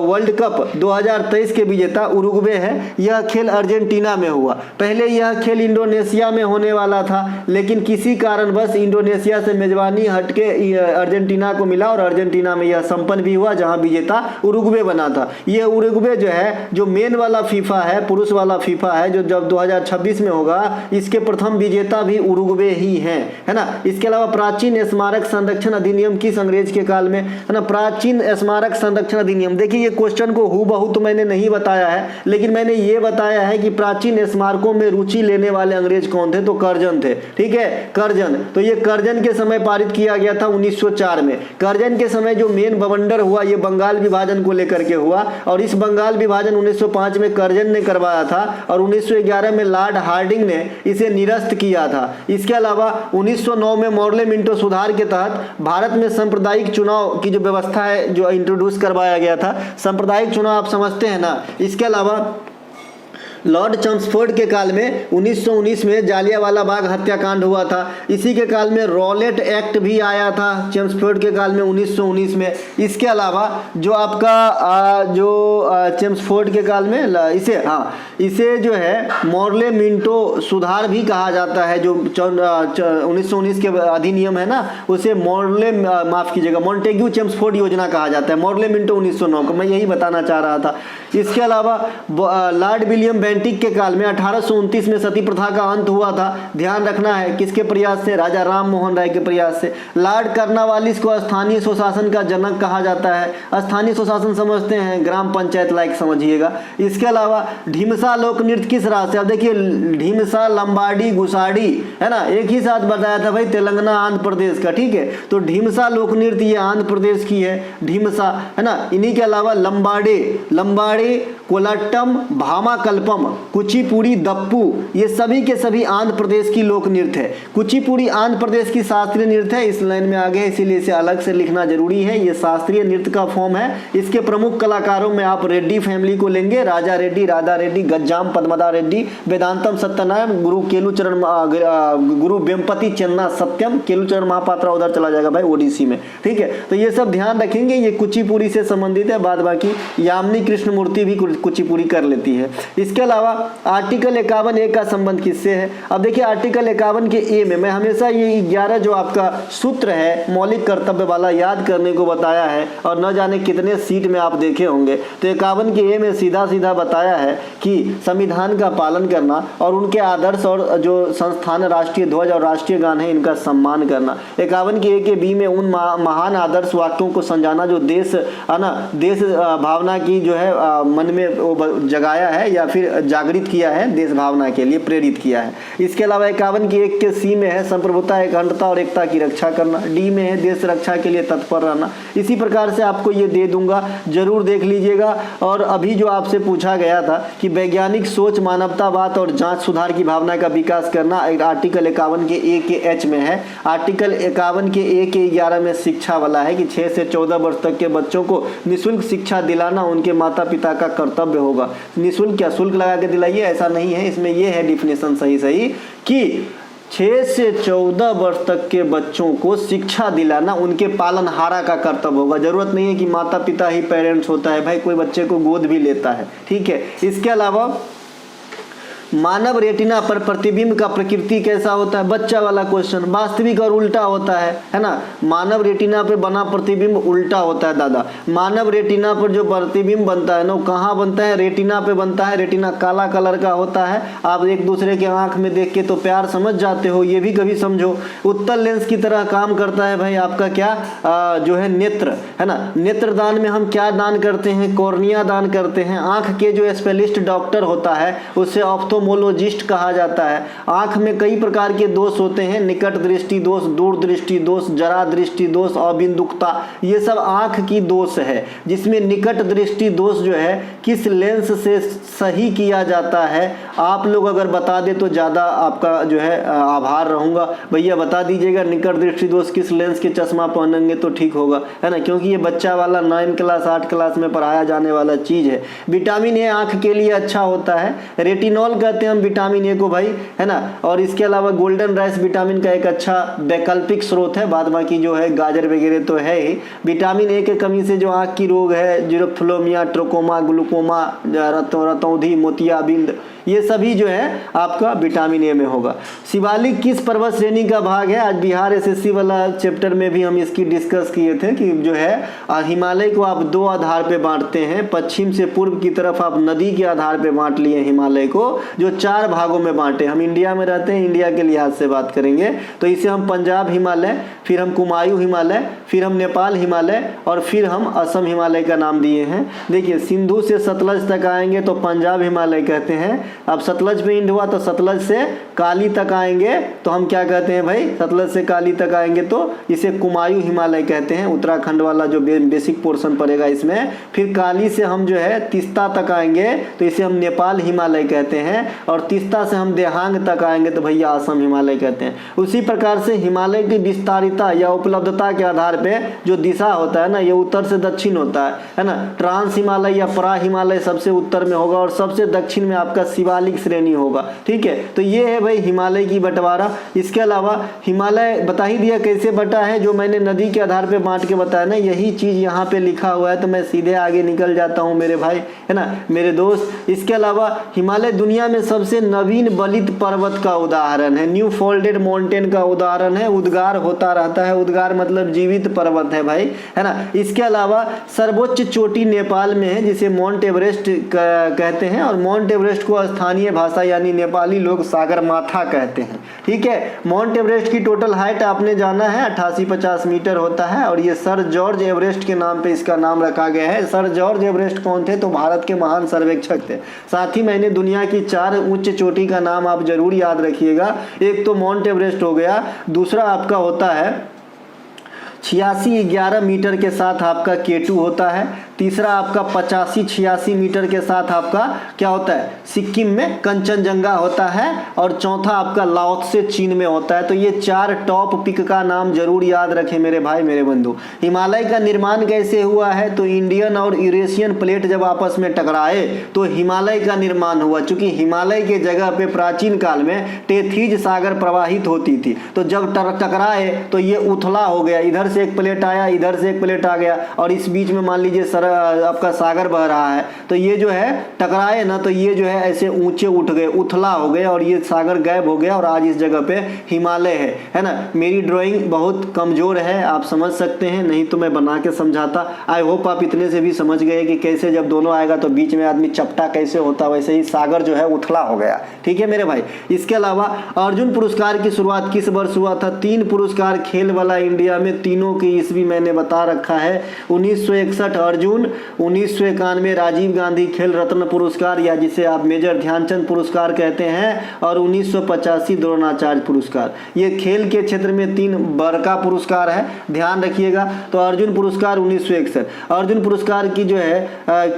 वर्ल्ड कप 2023 के विजेता उरुग्वे है। यह खेल अर्जेंटीना में हुआ। पहले यह खेल इंडोनेशिया में होने वाला था, लेकिन किसी कारणवश इंडोनेशिया से मेजबानी हटके अर्जेंटीना को मिला और अर्जेंटीना में यह संपन्न भी हुआ, जहां विजेता उरुग्वे बना था। यह उरुग्वे जो है, जो मेन वाला फीफा है, पुरुष वाला फीफा है, जो जब 2026 में होगा, इसके प्रथम विजेता भी उरुग्वे ही हैं, है ना। इसके अलावा प्राचीन स्मारक संरक्षण अधिनियम किस अंग्रेज के काल में, है ना, प्राचीन स्मारक संरक्षण अधिनियम। देखिए ये क्वेश्चन को हूबहू तो मैंने नहीं बताया है, लेकिन मैंने ये बताया है कि प्राचीन स्मारकों में रुचि लेने वाले अंग्रेज कौन थे, तो कर्जन थे। ठीक है, कर्जन। तो ये कर्जन के समय पारित किया गया था 1904 में। कर्जन के समय जो मेन बवंडर हुआ ये बंगाल विभाजन को लेकर के हुआ, और इस बंगाल विभाजन 1905 में कर्जन ने करवाया था और 1911 में लॉर्ड हार्डिंग ने इसे निरस्त किया था। इसके अलावा 1909 में मॉर्ले मिंटो सुधार के तहत भारत में सांप्रदायिक चुनाव की जो व्यवस्था है जो इंट्रोड्यूस करवाया गया था। सांप्रदायिक चुनाव आप समझते हैं ना। इसके अलावा लॉर्ड चम्सफोर्ड के काल में 1919 में जालियांवाला बाग हत्याकांड हुआ था। इसी के काल में रॉलेट एक्ट भी आया था चम्सफोर्ड के काल में 1919 में। इसके अलावा जो आपका चम्सफोर्ड के काल में इसे जो है मॉर्ले मिंटो सुधार भी कहा जाता है। जो 1919 के अधिनियम है ना, उसे माफ कीजिएगा मॉन्टेग्यू चम्सफोर्ड योजना कहा जाता है। मॉर्ले मिंटो 1909 को मैं यही बताना चाह रहा था। इसके अलावा लॉर्ड विलियम बेंटिक के काल में 1829 में सती प्रथा का अंत हुआ था। ध्यान रखना है किसके प्रयास से, राजा राम मोहन राय के प्रयास से। लॉर्ड कर्नवालिस को स्थानीय स्वशासन का जनक कहा जाता है। स्थानीय स्वशासन समझते हैं, ग्राम पंचायत लाइक समझिएगा। इसके अलावा ढीमसा लोक नृत्य किस राज्य से, अब देखिए ढीमसा, लंबाड़ी, गुसाड़ी, है ना, एक ही साथ बताया था भाई, तेलंगाना आंध्र प्रदेश का। ठीक है, तो ढीमसा लोक नृत्य ये आंध्र प्रदेश की है, ढीमसा, है ना। इन्हीं के अलावा लंबाड़ी कोलाट्टम, भामाकल्पम, कुचिपुड़ी, दप्पू, ये सभी के सभी आंध्र प्रदेश की लोक नृत्य है। कुचिपुड़ी आंध्र प्रदेश की शास्त्रीय नृत्य है, इस लाइन में आगे है इसीलिए इसे अलग से लिखना जरूरी है। ये शास्त्रीय नृत्य का फॉर्म है। इसके प्रमुख कलाकारों में आप रेड्डी फैमिली को लेंगे, राजा रेड्डी, राधा रेड्डी, गज्जाम पद्मदा रेड्डी, वेदांतम सत्यनारायण, गुरु वेम्पति चन्ना सत्यम, केलुचरण महापात्रा उधर चला जाएगा भाई ओडिसी में, ठीक है। तो ये सब ध्यान रखेंगे, ये कुचिपुड़ी से संबंधित है। बाद बाकी यामिनी कृष्णमूर्ति भी कुचिपुड़ी कर लेती है। इसके अलावा आर्टिकल 51A का संबंध किससे है? अब देखिए आर्टिकल 51 के ए में मैं हमेशा ये 11 जो आपका सूत्र है मौलिक कर्तव्य वाला याद करने को बताया है, और न जाने कितने सीट में आप देखे होंगे। तो 51 के ए में सीधा सीधा बताया है कि संविधान का पालन करना और उनके आदर्श और जो संस्थान राष्ट्रीय ध्वज और राष्ट्रीय गान है इनका सम्मान करना। 51 के ए के बी में उन महान आदर्श वाक्यों को समझाना जो देश देश भावना की जो है मन में वो जगाया है या फिर जागृत किया है, देश भावना के लिए प्रेरित किया है। इसके अलावा 51 की 1 के सी में है संप्रभुता, अखंडता और एकता की रक्षा करना। डी में है देश रक्षा के लिए तत्पर रहना। इसी प्रकार से आपको ये दे दूंगा, जरूर देख लीजिएगा। और अभी जो आपसे पूछा गया था कि वैज्ञानिक सोच, मानवतावाद और जांच सुधार की भावना का विकास करना, आर्टिकल 51 के ए के एच में है। आर्टिकल 51 के ए के 11 में शिक्षा वाला है कि 6 से 14 वर्ष तक के बच्चों को निःशुल्क शिक्षा दिलाना उनके माता पिता का कर्तव्य होगा। निःशुल्क क्या शुल्क लगा के दिलाइए, ऐसा नहीं है। इसमें यह है डिफिनेशन सही कि 6 से 14 वर्ष तक के बच्चों को शिक्षा दिलाना उनके पालनहारा का कर्तव्य होगा। जरूरत नहीं है कि माता पिता ही पेरेंट्स होता है भाई, कोई बच्चे को गोद भी लेता है, ठीक है। इसके अलावा मानव रेटिना पर प्रतिबिंब का प्रकृति कैसा होता है? बच्चा वाला क्वेश्चन, वास्तविक और उल्टा होता है ना। मानव रेटिना पे बना प्रतिबिंब उल्टा होता है दादा। मानव रेटिना पर जो प्रतिबिंब बनता है ना, कहाँ बनता है? रेटिना पे बनता है। रेटिना काला कलर का होता है। आप एक दूसरे के आंख में देख के तो प्यार समझ जाते हो, ये भी कभी समझो। उत्तल लेंस की तरह काम करता है भाई आपका क्या जो है नेत्र, है ना। नेत्र दान में हम क्या दान करते हैं? कॉर्निया दान करते हैं। आंख के जो स्पेशलिस्ट डॉक्टर होता है उससे ऑप्थोमोलॉजिस्ट कहा जाता है। आंख में कई प्रकार के दोष होते हैं, निकट दृष्टि दोष, दूर दृष्टि दोष, जरा दृष्टि दोष, अबिंदुकता, ये सब आंख की दोष है। जिसमें निकट दृष्टि दोष जो है किस लेंस से सही किया जाता है, आप लोग अगर बता दे तो ज़्यादा आपका जो है आभार रहूँगा। भैया बता दीजिएगा निकट दृष्टि दोष किस लेंस के चश्मा पहनेंगे तो ठीक होगा, है ना, क्योंकि ये बच्चा वाला 9 क्लास 8 क्लास में पढ़ाया जाने वाला चीज़ है। विटामिन ए आंख के लिए अच्छा होता है। रेटिनॉल कहते हैं हम विटामिन ए को भाई, है ना। और इसके अलावा गोल्डन राइस विटामिन का एक अच्छा वैकल्पिक स्रोत है। बाद बाकी जो है गाजर वगैरह तो है ही। विटामिन ए के कमी से जो आंख की रोग है, जीरोफ्लोमिया, ट्रोकोमा, ग्लूकोमा, रतौंधी, मोतियाबिंद, ये सभी जो है आपका विटामिन ए में होगा। शिवालिक किस पर्वत श्रेणी का भाग है? आज बिहार एसएससी वाला चैप्टर में भी हम इसकी डिस्कस किए थे कि जो है हिमालय को आप 2 आधार पे बांटते हैं। पश्चिम से पूर्व की तरफ आप नदी के आधार पे बांट लिए हिमालय को, जो 4 भागों में बांटे। हम इंडिया में रहते हैं, इंडिया के लिहाज से बात करेंगे तो इसे हम पंजाब हिमालय, फिर हम कुमायूं हिमालय, फिर हम नेपाल हिमालय और फिर हम असम हिमालय का नाम दिए हैं। देखिए सिंधु से सतलज तक आएंगे तो पंजाब हिमालय कहते हैं। अब सतलज में इंड हुआ तो सतलज से काली तक आएंगे तो हम क्या कहते हैं भाई? सतलज से काली तक आएंगे तो इसे कुमायूं हिमालय कहते हैं। उत्तराखंड वाला जो बेसिक पोर्शन पड़ेगा इसमें। फिर काली से हम जो है तीस्ता तक आएंगे तो इसे हम नेपाल हिमालय कहते हैं। और तीस्ता से हम देहांग तक आएंगे तो भैया असम हिमालय कहते हैं। उसी प्रकार से हिमालय की विस्तारिता या उपलब्धता के आधार पे जो दिशा होता है ना, ये उत्तर से दक्षिण होता है ना। ट्रांस हिमालय या परा हिमालय सबसे उत्तर में होगा और सबसे दक्षिण में आपका शिवालिक श्रेणी होगा, ठीक है। तो ये है भाई हिमालय की बंटवारा। इसके अलावा हिमालय बता ही दिया कैसे बटा है, जो मैंने नदी के आधार पे बांट के बताया ना, यही चीज यहाँ पे लिखा हुआ है। तो मैं सीधे आगे निकल जाता हूँ मेरे भाई, है ना, मेरे दोस्त। इसके अलावा हिमालय दुनिया में सबसे नवीन बलित पर्वत का उदाहरण है। न्यू फोल्डेड माउंटेन का उदाहरण है। उद्गार होता रहता है। उद्गार मतलब जीवित पर्वत है भाई, है ना। इसके अलावा सर्वोच्च चोटी नेपाल में है जिसे माउंट एवरेस्ट कहते हैं। और माउंट एवरेस्ट को स्थानीय भाषा यानी नेपाली लोग सागरमाथा कहते हैं, ठीक है। माउंट एवरेस्ट की टोटल हाइट आपने जाना है 8850 मीटर होता है। और ये सर जॉर्ज एवरेस्ट के नाम पे इसका नाम रखा गया है। सर जॉर्ज एवरेस्ट कौन थे? तो भारत के महान सर्वेक्षक थे। साथ ही मैंने दुनिया की 4 उच्च चोटी का नाम आप जरूर याद रखिएगा। एक तो माउंट एवरेस्ट हो गया, दूसरा आपका होता है 86-11 मीटर के साथ आपका K2 होता है। तीसरा आपका 85-86 मीटर के साथ आपका क्या होता है, सिक्किम में कंचनजंगा होता है। और चौथा आपका लाओत्से चीन में होता है। तो ये 4 टॉप पिक का नाम जरूर याद रखें मेरे भाई मेरे बंधु। हिमालय का निर्माण कैसे हुआ है, तो इंडियन और यूरेशियन प्लेट जब आपस में टकराए तो हिमालय का निर्माण हुआ। चूंकि हिमालय के जगह पे प्राचीन काल में टेथीज सागर प्रवाहित होती थी, तो जब टकराए तो ये उथला हो गया, इधर से एक प्लेट आया, इधर से एक प्लेट आ गया, और इस बीच में मान लीजिए आपका सागर बह रहा है, तो ये जो है टकराए ना, तो ये जो है ऐसे ऊंचे उठ गए, उथला हो गए, और ये सागर गायब हो गया, और आज इस जगह पे हिमालय है ना। मेरी ड्राइंग बहुत कमजोर है, आप समझ सकते हैं, नहीं तो मैं बना के समझाता। आई होप आप इतने से भी समझ गए कि कैसे जब दोनों आएगा तो बीच में आदमी चपटा कैसे होता, वैसे ही सागर जो है उथला हो गया। ठीक है मेरे भाई। इसके अलावा अर्जुन पुरस्कार की शुरुआत किस वर्ष हुआ था? 3 पुरस्कार खेल वाला इंडिया में, तीनों की ईस्वी मैंने बता रखा है। 1961 अर्जुन, 1991 राजीव गांधी खेल रत्न पुरस्कार या जिसे आप मेजर ध्यानचंद पुरस्कार कहते हैं, और 1985 द्रोणाचार्य पुरस्कार। ये खेल के क्षेत्र में 3 बड़का पुरस्कार है, ध्यान रखिएगा। तो अर्जुन पुरस्कार 1961, अर्जुन पुरस्कार की जो है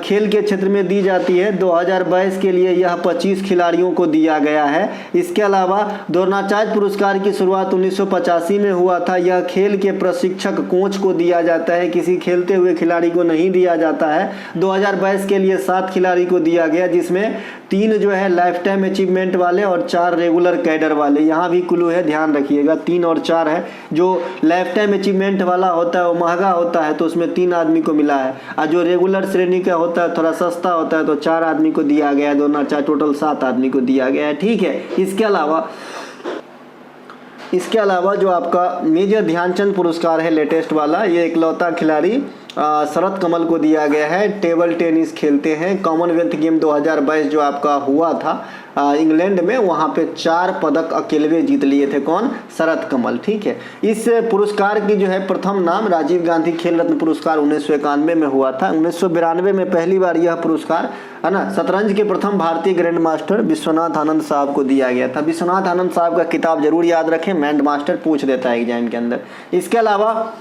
खेल के क्षेत्र में दी जाती है। 2022 के लिए यह 25 खिलाड़ियों को दिया गया है। इसके अलावा द्रोणाचार्य पुरस्कार की शुरुआत 1985 में हुआ था। यह खेल के प्रशिक्षक कोच को दिया जाता है, किसी खेलते हुए खिलाड़ी को नहीं दिया जाता है। 2022 के लिए 7 खिलाड़ी को दिया गया, जिसमें 3 जो है लाइफ टाइम अचीवमेंट वाले और 4 रेगुलर कैडर वाले। यहाँ भी क्लू है, ध्यान रखिएगा, 3 और 4 है। जो लाइफ टाइम अचीवमेंट वाला होता है वो महंगा होता है, तो उसमें 3 आदमी को मिला है, और जो रेगुलर श्रेणी का होता है थोड़ा सस्ता होता है, तो 4 आदमी को दिया गया है। दोनों 4 टोटल 7 आदमी को दिया गया है। ठीक है। इसके अलावा जो आपका मेजर ध्यानचंद पुरस्कार है लेटेस्ट वाला, ये इकलौता खिलाड़ी शरत कमल को दिया गया है। टेबल टेनिस खेलते हैं। कॉमनवेल्थ गेम 2022 जो आपका हुआ था इंग्लैंड में, वहाँ पे 4 पदक अकेले जीत लिए थे। कौन? शरत कमल। ठीक है। इस पुरस्कार की जो है प्रथम नाम राजीव गांधी खेल रत्न पुरस्कार 1991 में हुआ था। 1992 में पहली बार यह पुरस्कार है ना शतरंज के प्रथम भारतीय ग्रैंड मास्टर विश्वनाथ आनंद साहब को दिया गया था। विश्वनाथ आनंद साहब का किताब जरूर याद रखें, ग्रैंड मास्टर पूछ देता है एग्जाम के अंदर। इसके अलावा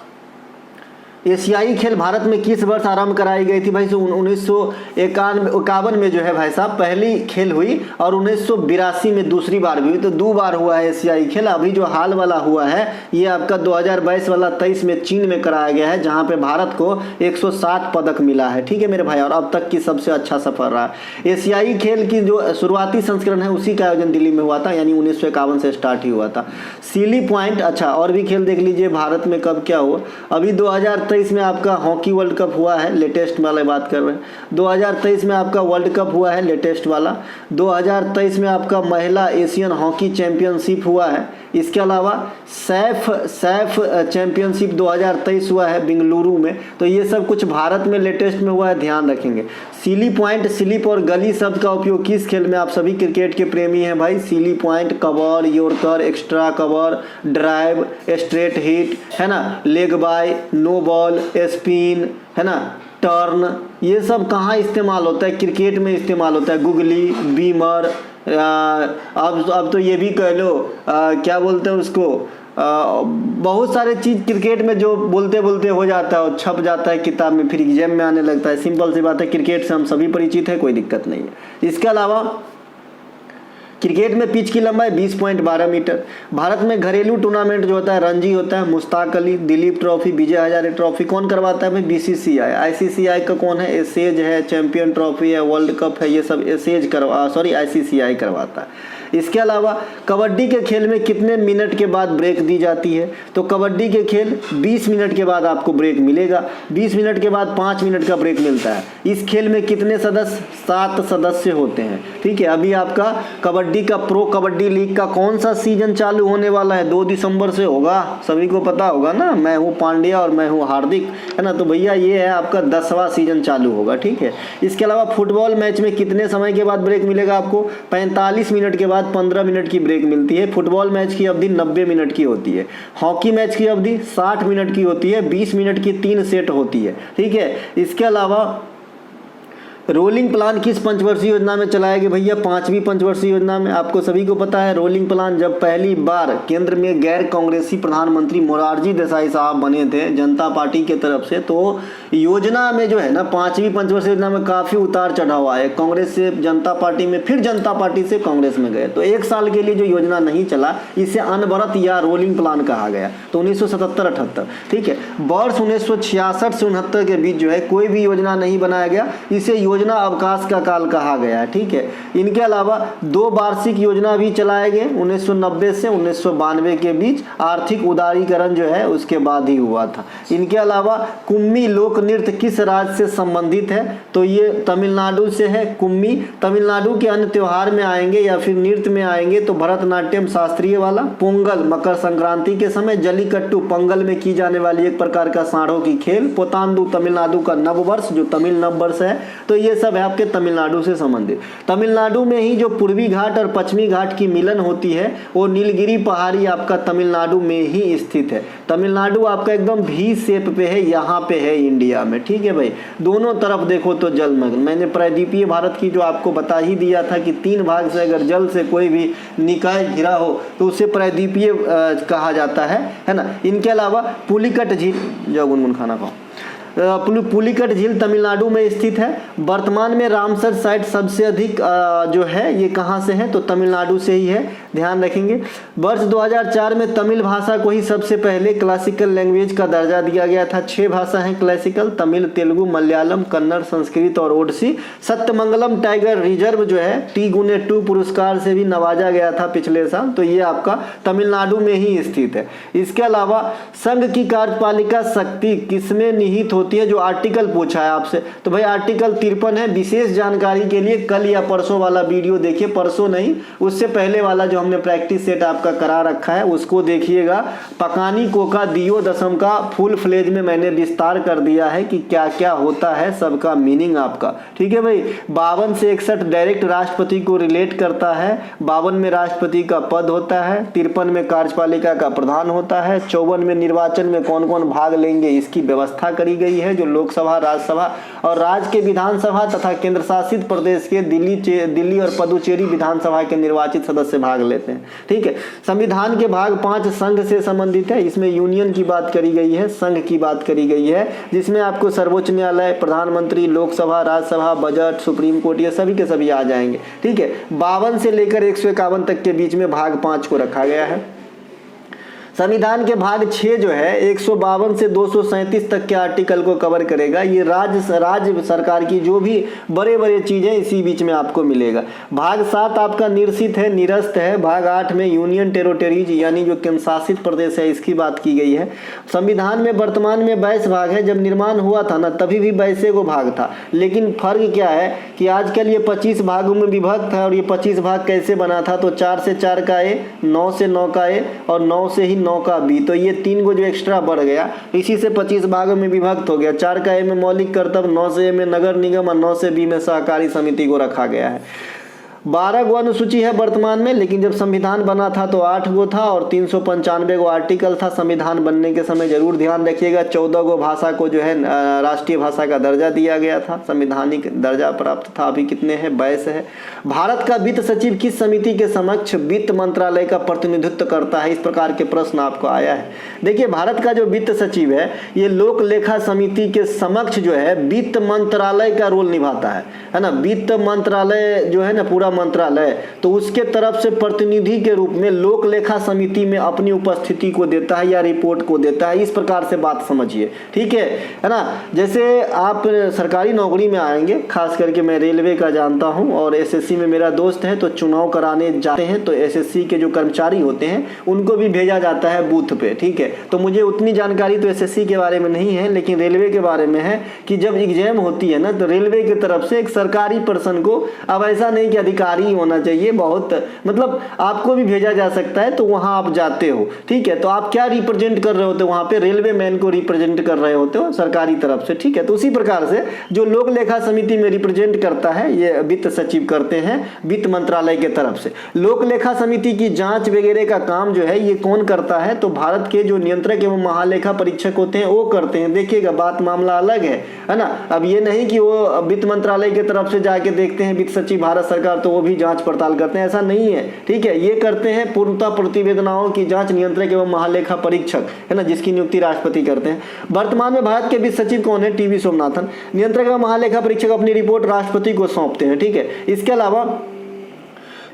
एशियाई खेल भारत में किस वर्ष आरंभ कराई गई थी? भाई 1951 में जो है भाई साहब पहली खेल हुई, और 1982 में दूसरी बार भी हुई। तो 2 बार हुआ है एशियाई खेल। अभी जो हाल वाला हुआ है ये आपका 2022 वाला 23 में चीन में कराया गया है, जहां पे भारत को 107 पदक मिला है। ठीक है मेरे भाई, और अब तक की सबसे अच्छा सफर रहा। एशियाई खेल की जो शुरुआती संस्करण है उसी का आयोजन दिल्ली में हुआ था, यानी 1951 से स्टार्ट ही हुआ था। सीली पॉइंट, अच्छा और भी खेल देख लीजिए भारत में कब क्या हुआ। अभी 2023 में आपका हॉकी वर्ल्ड कप हुआ है, लेटेस्ट वाला बात कर रहे हैं। 2023 में आपका वर्ल्ड कप हुआ है, लेटेस्ट वाला। 2023 में आपका महिला एशियन हॉकी चैंपियनशिप हुआ है। इसके अलावा सैफ चैंपियनशिप 2023 हुआ है बेंगलुरु में। तो ये सब कुछ भारत में लेटेस्ट में हुआ है, ध्यान रखेंगे। सीली पॉइंट, स्लिप और गली शब्द का उपयोग किस खेल में? आप सभी क्रिकेट के प्रेमी हैं भाई। Silly point, cover, yorker, extra cover, drive, straight hit, है ना, leg bye, no ball, spin, है ना, टर्न, ये सब कहाँ इस्तेमाल होता है? क्रिकेट में इस्तेमाल होता है। गुगली, बीमर, अब तो ये भी कह लो क्या बोलते हैं उसको, बहुत सारे चीज़ क्रिकेट में जो बोलते बोलते हो जाता है और छप जाता है किताब में, फिर एग्जाम में आने लगता है। सिंपल सी बात है, क्रिकेट से हम सभी परिचित हैं, कोई दिक्कत नहीं है। इसके अलावा क्रिकेट में पिच की लंबाई 20.12 मीटर। भारत में घरेलू टूर्नामेंट जो होता है रणजी होता है। मुश्ताक अली, दिलीप ट्रॉफी, विजय हजारे ट्रॉफी कौन करवाता है भाई? बीसीसीआई। आईसीसीआई का कौन है? एसेज है, चैंपियन ट्रॉफी है, वर्ल्ड कप है, ये सब एसेज आईसीसीआई करवाता है। इसके अलावा कबड्डी के खेल में कितने मिनट के बाद ब्रेक दी जाती है? तो कबड्डी के खेल 20 मिनट के बाद आपको ब्रेक मिलेगा। 20 मिनट के बाद 5 मिनट का ब्रेक मिलता है। इस खेल में कितने सदस्य? 7 सदस्य होते हैं। ठीक है। अभी आपका कबड्डी का प्रो कबड्डी लीग का कौन सा सीजन चालू होने वाला है? 2 दिसंबर से होगा, सभी को पता होगा ना। मैं हूँ पांड्या और मैं हूँ हार्दिक, है ना। तो भैया ये है आपका 10वां सीजन चालू होगा। ठीक है। इसके अलावा फुटबॉल मैच में कितने समय के बाद ब्रेक मिलेगा आपको? 45 मिनट के बाद 15 मिनट की ब्रेक मिलती है। फुटबॉल मैच की अवधि 90 मिनट की होती है। हॉकी मैच की अवधि 60 मिनट की होती है। 20 मिनट की 3 सेट होती है। ठीक है। इसके अलावा रोलिंग प्लान किस पंचवर्षीय योजना में चलाया गया भैया? 5वीं पंचवर्षीय योजना में। आपको सभी को पता है रोलिंग प्लान जब पहली बार केंद्र में गैर कांग्रेसी प्रधानमंत्री मोरारजी देसाई साहब बने थे जनता पार्टी के तरफ से, तो योजना में जो है ना 5वीं पंचवर्षीय योजना में काफ़ी उतार चढ़ाव आए। कांग्रेस से जनता पार्टी में, फिर जनता पार्टी से कांग्रेस में गए, तो 1 साल के लिए जो योजना नहीं चला इसे अनवरत या रोलिंग प्लान कहा गया। तो 1977-78, ठीक है। वर्ष 1966 से 69 के बीच जो है कोई भी योजना नहीं बनाया गया, इसे योजना अवकाश का काल कहा गया है, ठीक है। इनके अलावा 2 वार्षिक योजना भी चलाए गए 1990 से 1992 के बीच। आर्थिक उदारीकरण जो है उसके बाद ही हुआ था। इनके अलावा कुम्मी लोक नृत्य किस राज्य से संबंधित है? तो ये तमिलनाडु से है। कुम्मी तमिलनाडु के अन्य त्योहार में आएंगे या फिर नृत्य में आएंगे तो भरतनाट्यम शास्त्रीय वाला, पोंगल मकर संक्रांति के समय, जलीकट्टू पंगल में की जाने वाली एक प्रकार का सांडों की खेल, पोतांदु तमिलनाडु का नववर्ष जो तमिल नववर्ष है, तो ये सब है आपके तमिलनाडु से संबंधित। तमिलनाडु में ही जो पूर्वी घाट और पश्चिमी घाट की मिलन होती है वो नीलगिरी पहाड़ी आपका तमिलनाडु में ही स्थित है। तमिलनाडु आपका एकदम भी शेप पे है, यहाँ पे है इंडिया में, ठीक है भाई। दोनों तरफ देखो तो जलमग्न। मैंने प्रायद्वीपीय भारत की जो आपको बता ही दिया था कि 3 भाग से अगर जल से कोई भी निकाय घिरा हो तो उसे प्रायद्वीपीय कहा जाता है ना। इनके अलावा पुलिकट झील, जो गुनगुन खाना खाओ, पुलिकट झील तमिलनाडु में स्थित है। वर्तमान में रामसर साइट सबसे अधिक जो है ये कहाँ से है? तो तमिलनाडु से ही है, ध्यान रखेंगे। वर्ष 2004 में तमिल भाषा को ही सबसे पहले क्लासिकल लैंग्वेज का दर्जा दिया गया था। 6 भाषा हैं क्लासिकल, तमिल, तेलुगु, मलयालम, कन्नड़, संस्कृत और ओडिसी। सत्यमंगलम टाइगर रिजर्व जो है T-2 पुरस्कार से भी नवाजा गया था पिछले साल, तो ये आपका तमिलनाडु में ही स्थित है। इसके अलावा संघ की कार्यपालिका शक्ति किसमें निहित होती है? जो आर्टिकल पूछा है आपसे, तो भाई आर्टिकल 53 है। विशेष जानकारी के लिए कल या परसों वाला वीडियो देखिए, परसों नहीं उससे पहले वाला जो हमने प्रैक्टिस सेट आपका करा रखा है उसको देखिएगा। पकानी कोका दियो दशम का फुल फ्लेज में मैंने विस्तार कर दिया है कि क्या क्या होता है, सबका मीनिंग आपका, ठीक है भाई। 52 से 61 डायरेक्ट राष्ट्रपति को रिलेट करता है। 52 में राष्ट्रपति का पद होता है। 53 में कार्यपालिका का प्रधान होता है। 54 में निर्वाचन में कौन कौन भाग लेंगे इसकी व्यवस्था करी गई है, जो लोकसभा, राज्यसभा और राज्य के विधानसभा तथा केंद्र शासित प्रदेश के दिल्ली और पुदुचेरी विधानसभा के निर्वाचित सदस्य भाग लेते हैं, ठीक है। संविधान के भाग 5 संघ से संबंधित है। इसमें यूनियन की बात करी गई है, संघ की बात करी गई है, जिसमें आपको सर्वोच्च न्यायालय, प्रधानमंत्री, Lok Sabha, Rajya Sabha, budget, supreme court ये सभी के सभी आ जाएंगे, ठीक है। 52 से लेकर 151 तक के बीच में भाग 5 को रखा गया है। संविधान के भाग 6 जो है 152 से 237 तक के आर्टिकल को कवर करेगा। ये राज्य सरकार की जो भी बड़े बड़े चीजें इसी बीच में आपको मिलेगा। भाग 7 आपका निरसित है, निरस्त है। भाग 8 में यूनियन टेरिटोरीज यानी जो केंद्र शासित प्रदेश है इसकी बात की गई है। संविधान में वर्तमान में 22 भाग है। जब निर्माण हुआ था ना तभी भी 22 को भाग था, लेकिन फर्क क्या है कि आजकल ये 25 भागों में विभक्त है। और ये 25 भाग कैसे बना था? तो 4 से 4 का ए, 9 से 9 का ए और 9 से ही 9 का बी, तो ये 3 को जो एक्स्ट्रा बढ़ गया इसी से 25 भागों में विभक्त हो गया। 4 का ए में मौलिक कर्तव्य, 9 से ए में नगर निगम और 9 से बी में सहकारी समिति को रखा गया है। 12 गो अनुसूची है वर्तमान में, लेकिन जब संविधान बना था तो 8 गो था और 395 गो आर्टिकल था संविधान बनने के समय, जरूर ध्यान रखिएगा। 14 गो भाषा को जो है राष्ट्रीय भाषा का दर्जा दिया गया था, संवैधानिक दर्जा प्राप्त था। अभी कितने हैं? 22 है। भारत का वित्त सचिव किस समिति के समक्ष वित्त मंत्रालय का प्रतिनिधित्व करता है? इस प्रकार के प्रश्न आपको आया है। देखिए भारत का जो वित्त सचिव है ये लोक लेखा समिति के समक्ष जो है वित्त मंत्रालय का रोल निभाता है ना। वित्त मंत्रालय जो है ना पूरा मंत्रालय, तो उसके तरफ से प्रतिनिधि के रूप में लोक लेखा समिति में अपनी उपस्थिति को देता है या रिपोर्ट को देता है। इस प्रकार से बात समझिए, ठीक है ना। जैसे आप सरकारी नौकरी में आएंगे, खास करके मैं रेलवे का जानता हूं और एसएससी में मेरा दोस्त है, तो चुनाव कराने जाते हैं तो एसएससी के जो कर्मचारी होते हैं उनको भी भेजा जाता है बूथ पे, ठीक है। तो मुझे उतनी जानकारी तो एसएससी के बारे में नहीं है, लेकिन रेलवे के बारे में है कि जब एग्जाम होती है ना तो रेलवे की तरफ से एक सरकारी पर्सन को, अब ऐसा नहीं कि अधिकारी होना चाहिए, बहुत मतलब आपको भी भेजा जा सकता है, तो वहाँ आप जाते हो, ठीक है। तो आप क्या रिप्रेजेंट कर रहे होते हो वहाँ पे? रेलवे मैन को रिप्रेजेंट कर रहे होते हो सरकारी तरफ से, ठीक है। तो उसी प्रकार से जो लोक लेखा समिति में रिप्रेजेंट करता है ये वित्त सचिव करते हैं वित्त मंत्रालय के तरफ से। लोक लेखा समिति की जांच वगैरह का काम जो है ये कौन करता है? तो भारत के जो नियंत्रक एवं महालेखा परीक्षक होते हैं वो करते हैं। देखिएगा बात मामला अलग है ना। अब ये नहीं कि वो वित्त मंत्रालय की तरफ से जाके देखते हैं वित्त सचिव भारत सरकार तो वो भी जांच पड़ताल करते हैं, ऐसा नहीं है, ठीक है। ये करते हैं पूर्णतः प्रतिवेदनाओं की जांच नियंत्रक एवं महालेखा परीक्षक, है ना, जिसकी नियुक्ति राष्ट्रपति करते हैं। वर्तमान में भारत के वित्त सचिव कौन है? टी.वी. सोमनाथन। नियंत्रक एवं महालेखा परीक्षक अपनी रिपोर्ट राष्ट्रपति को सौंपते हैं, ठीक है। इसके अलावा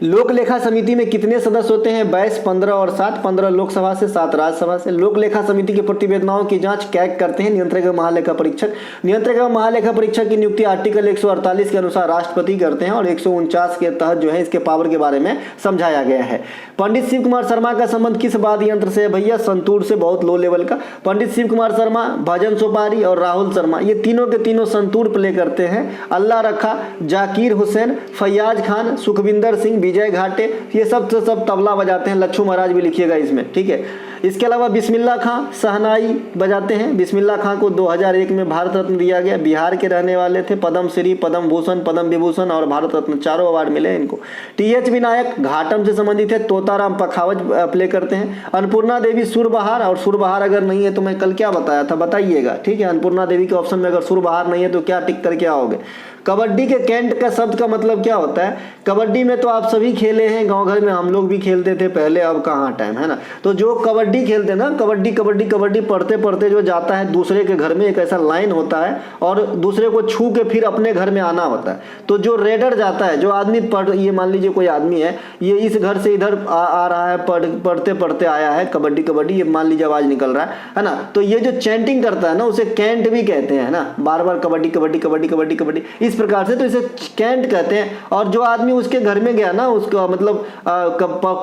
लोक लेखा समिति में कितने सदस्य होते हैं? 22, 15 और 7, 15 लोकसभा से, 7 राज्यसभा से। लोक लेखा समिति की प्रतिवेदनाओं की जांच कैग करते हैं नियंत्रक एवं महालेखा परीक्षक। नियंत्रक एवं महालेखा परीक्षक की नियुक्ति आर्टिकल 148 के अनुसार राष्ट्रपति करते हैं और 149 के तहत जो है इसके पावर के बारे में समझाया गया है। पंडित शिव कुमार शर्मा का संबंध किस वाद्य यंत्र से है भैया? संतूर से, बहुत लो लेवल का। पंडित शिव कुमार शर्मा, भजन सोपारी और राहुल शर्मा ये तीनों के तीनों संतूर प्ले करते हैं। अल्लाह रखा, जाकिर हुसैन, फैयाज खान, सुखविंदर सिंह, विजय घाटे ये सब तबला बजाते हैं। लच्छू महाराज भी लिखिएगा इसमें, ठीक है। इसके अलावा बिस्मिल्ला खां शहनाई बजाते हैं। बिस्मिल्ला खां को 2001 में भारत रत्न दिया गया। बिहार के रहने वाले थे। पद्म श्री, पद्म भूषण, पद्म विभूषण और भारत रत्न चारों अवार्ड मिले इनको। टी.एच. विनायक घाटम से संबंधित है। तोताराम पखावज प्ले करते हैं। अन्नपूर्णा देवी सुरबहार, और सुरबहार अगर नहीं है तो मैं कल क्या बताया था बताइएगा, ठीक है। अन्नपूर्णा देवी के ऑप्शन में अगर सुरबहार नहीं है तो क्या टिक करके आओगे? कबड्डी के कैंट का शब्द का मतलब क्या होता है? कबड्डी में तो आप सभी खेले हैं, गांव घर में हम लोग भी खेलते थे पहले, अब कहाँ टाइम है ना। तो जो कबड्डी खेलते हैं ना, कबड्डी कबड्डी कबड्डी पढ़ते पढ़ते जो जाता है दूसरे के घर में, एक ऐसा लाइन होता है और दूसरे को छू के फिर अपने घर में आना होता है। तो जो रेडर जाता है, जो आदमी ये मान लीजिए कोई आदमी है, ये इस घर से इधर आ रहा है, पढ़ते पढ़ते आया है कबड्डी कबड्डी, ये मान लीजिए आवाज निकल रहा है ना। तो ये जो चैंटिंग करता है ना उसे कैंट भी कहते हैं ना, बार बार कबड्डी कबड्डी कबड्डी कबड्डी कबड्डी इस प्रकार से, तो इसे कैंट कहते हैं। और जो आदमी उसके घर में गया ना, उसका मतलब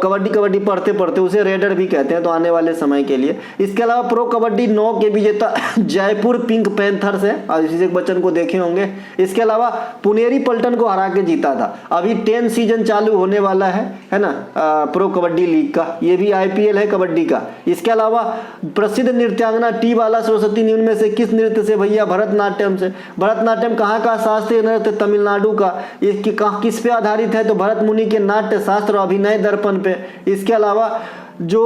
कबड्डी कबड्डी पढ़ते पढ़ते, उसे रेडर भी कहते हैं। तो आने वाले समय के लिए। इसके अलावा प्रो कबड्डी 9 के विजेता जयपुर पिंक पैंथर्स है, और इसी बच्चन को देखे होंगे। इसके अलावा पुनेरी पल्टन को हरा के जीता था। अभी 10 सीजन चालू होने वाला है ना प्रो कबड्डी लीग का, ये भी IPL है कबड्डी का। इसके अलावा प्रसिद्ध नृत्यांगना टी बाला सरस्वती निम्न में से किस नृत्य से भैया? भरतनाट्यम से। भरतनाट्यम कहाँ का शास्त्रीय नृत्य? तमिलनाडु का। किस पे आधारित है? तो भरत मुनि के नाट्य शास्त्र अभिनय दर्पण पे। इसके अलावा जो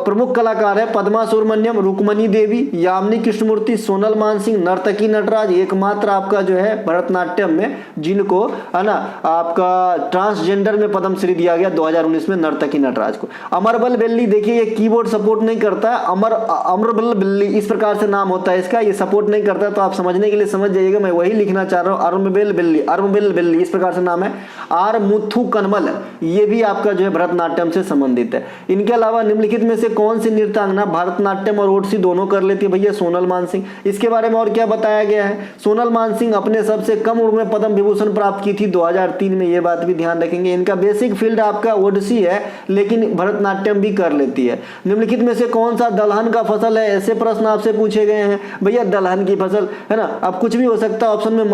प्रमुख कलाकार है पद्मा सुब्रमण्यम, रुक्मणी देवी, यामिनी कृष्णमूर्ति, सोनल मानसिंह, नर्तकी नटराज, एकमात्र आपका जो है भरतनाट्यम में जिनको है ना आपका ट्रांसजेंडर में पद्म श्री दिया गया 2019 में, नर्तकी नटराज को। अमरबल बेल्ली, देखिए ये कीबोर्ड सपोर्ट नहीं करता है, अमरबल बेल्ली इस प्रकार से नाम होता है इसका, ये सपोर्ट नहीं करता है। तो आप समझने के लिए समझ जाइएगा, मैं वही लिखना चाह रहा हूँ, अरमबेल बेल्ली, अरमबेल बेल्ली इस प्रकार से नाम है। आर मुथु कनमल, ये भी आपका जो है भरतनाट्यम से संबंधित है। इनके अलावा निम्नलिखित में से कौन सी नृत्यांगना भरतनाट्यम और ओडिसी दोनों कर लेती है भैया? सोनल मानसिंह। इसके बारे में और क्या बताया गया है? सोनल मानसिंह अपने सबसे कम उम्र में पद्म विभूषण प्राप्त की थी 2003 में, ये बात भी ध्यान रखेंगे। इनका बेसिक फील्ड आपका ओडिसी है, लेकिन भरतनाट्यम भी कर लेती है। निम्नलिखित में से कौन सा दलहन का फसल है? ऐसे प्रश्न आपसे पूछे गए हैं भैया, दलहन की फसल है ना, अब कुछ भी हो सकता है ऑप्शन में।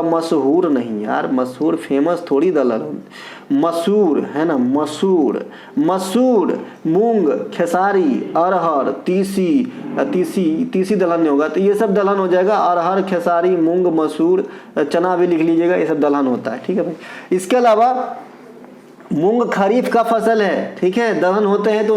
मशहूर नहीं यार, मशहूर फेमस थोड़ी दलहन, मसूर है ना, मसूर, मूंग, खेसारी, अरहर, तीसी दलहन नहीं होगा, तो ये सब दलहन हो जाएगा। अरहर, खेसारी, मूंग, मसूर, चना भी लिख लीजिएगा, ये सब दलहन होता है, ठीक है भाई। इसके अलावा मूंग खरीफ का फसल है, ठीक है, दलहन होते हैं तो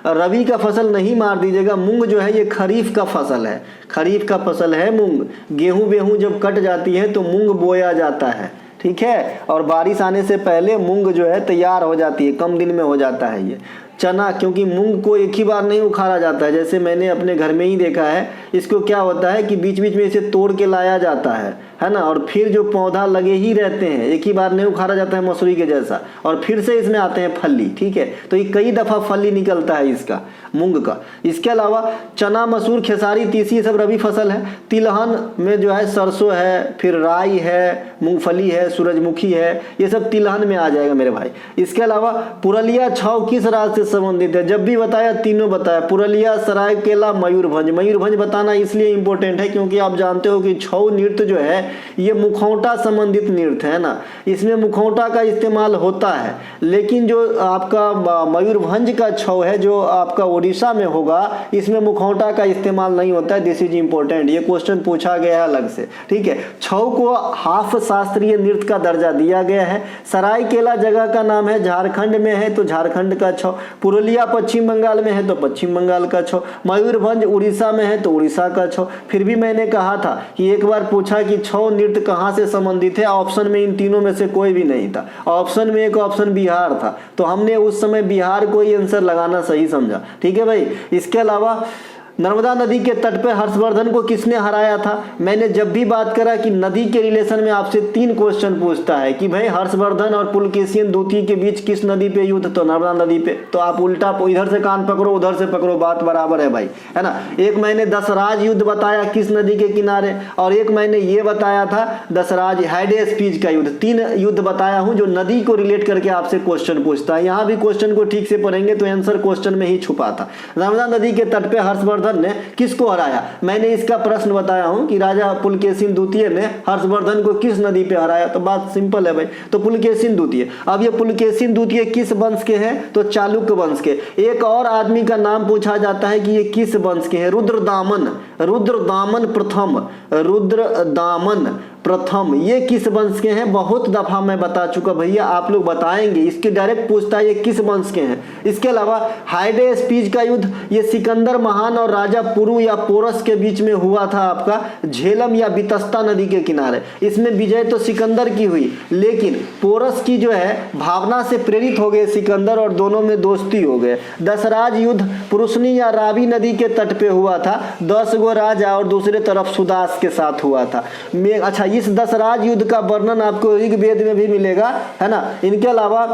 रबी का फसल नहीं मार दीजिएगा। मूंग जो है ये खरीफ का फसल है, खरीफ का फसल है मूंग। गेहूं जब कट जाती है तो मूंग बोया जाता है, ठीक है, और बारिश आने से पहले मूंग जो है तैयार हो जाती है, कम दिन में हो जाता है ये। चना, क्योंकि मूंग को एक ही बार नहीं उखाड़ा जाता है, जैसे मैंने अपने घर में ही देखा है, इसको क्या होता है कि बीच बीच में इसे तोड़ के लाया जाता है ना, और फिर जो पौधा लगे ही रहते हैं, एक ही बार नहीं उखाड़ा जाता है मसूरी के जैसा, और फिर से इसमें आते हैं फली, ठीक है। तो ये कई दफ़ा फली निकलता है इसका, मूंग का। इसके अलावा चना, मसूर, खेसारी, तीसी ये सब रबी फसल है। तिलहन में जो है सरसों है, फिर राई है, मूंगफली है, सूरजमुखी है, ये सब तिलहन में आ जाएगा मेरे भाई। इसके अलावा पुरलिया छाव किस राज्य से संबंधित है? जब भी बताया तीनों बताया, पुरुलिया, सरायकेला, मयूरभंज। मयूरभंज बताना इसलिए इंपॉर्टेंट है क्योंकि आप जानते हो कि छऊ नृत्य जो है ये मुखौटा संबंधित नृत्य है ना, इसमें मुखौटा का इस्तेमाल होता है। लेकिन जो आपका मयूरभंज का छऊ है जो आपका उड़ीसा में होगा, इसमें मुखौटा का इस्तेमाल नहीं होता है। दिस इज इंपॉर्टेंट, ये क्वेश्चन पूछा गया है अलग से, ठीक है। छऊ को हाफ शास्त्रीय नृत्य का दर्जा दिया गया है। सरायकेला जगह का नाम है, झारखंड में है तो झारखंड का छऊ। पुरुलिया पश्चिम बंगाल में है तो पश्चिम बंगाल का छऊ। मयूरभंज उड़ीसा में है तो उड़ीसा का छऊ। फिर भी मैंने कहा था कि एक बार पूछा कि छऊ नृत्य कहाँ से संबंधित है, ऑप्शन में इन तीनों में से कोई भी नहीं था। ऑप्शन में एक ऑप्शन बिहार था, तो हमने उस समय बिहार को ही आंसर लगाना सही समझा, ठीक है भाई। इसके अलावा नर्मदा नदी के तट पर हर्षवर्धन को किसने हराया था? मैंने जब भी बात करा कि नदी के रिलेशन में आपसे 3 क्वेश्चन पूछता है कि भाई हर्षवर्धन और पुलकेशिन द्वितीय के बीच किस नदी पे युद्ध, तो नर्मदा नदी पे। तो आप उल्टा इधर से कान पकड़ो उधर से पकड़ो, बात बराबर है भाई, है ना। एक मैंने दसराज युद्ध बताया किस नदी के किनारे, और एक मैंने ये बताया था दसराज हाइडेस्पीज का युद्ध। 3 युद्ध बताया हूं जो नदी को रिलेट करके आपसे क्वेश्चन पूछता है। यहाँ भी क्वेश्चन को ठीक से पढ़ेंगे तो आंसर क्वेश्चन में ही छुपा था। नर्मदा नदी के तट पे हर्षवर्धन ने किसको हराया? मैंने इसका प्रश्न बताया हूं कि राजा पुलकेशिन द्वितीय ने हर्षवर्धन को किस नदी पे हराया, तो बात सिंपल है भाई, तो पुलकेशिन द्वितीय। अब ये पुलकेशिन द्वितीय किस वंश के हैं? तो चालुक्य वंश के। एक और आदमी का नाम पूछा जाता है कि ये किस वंश के हैं? रुद्रदामन, रुद्रदामन प्रथम, रुद्रदामन प्रथम, ये किस वंश के हैं? बहुत दफा मैं बता चुका भैया, आप लोग बताएंगे। इसके डायरेक्ट पूछता है ये किस वंश के हैं। इसके अलावा हाइडेस्पीज का युद्ध ये सिकंदर महान और राजा पुरु या पोरस के बीच में हुआ था आपका झेलम या बितस्ता नदी के किनारे। इसमें विजय तो सिकंदर की हुई, लेकिन पोरस की जो है भावना से प्रेरित हो गए सिकंदर और दोनों में दोस्ती हो गए। दसराज युद्ध पुरुषनी या रावी नदी के तट पे हुआ था, 10 गो राजा और दूसरे तरफ सुदास के साथ हुआ था। अच्छा, इस दसराज युद्ध का वर्णन आपको ऋग्वेद में भी मिलेगा, है ना। इनके अलावा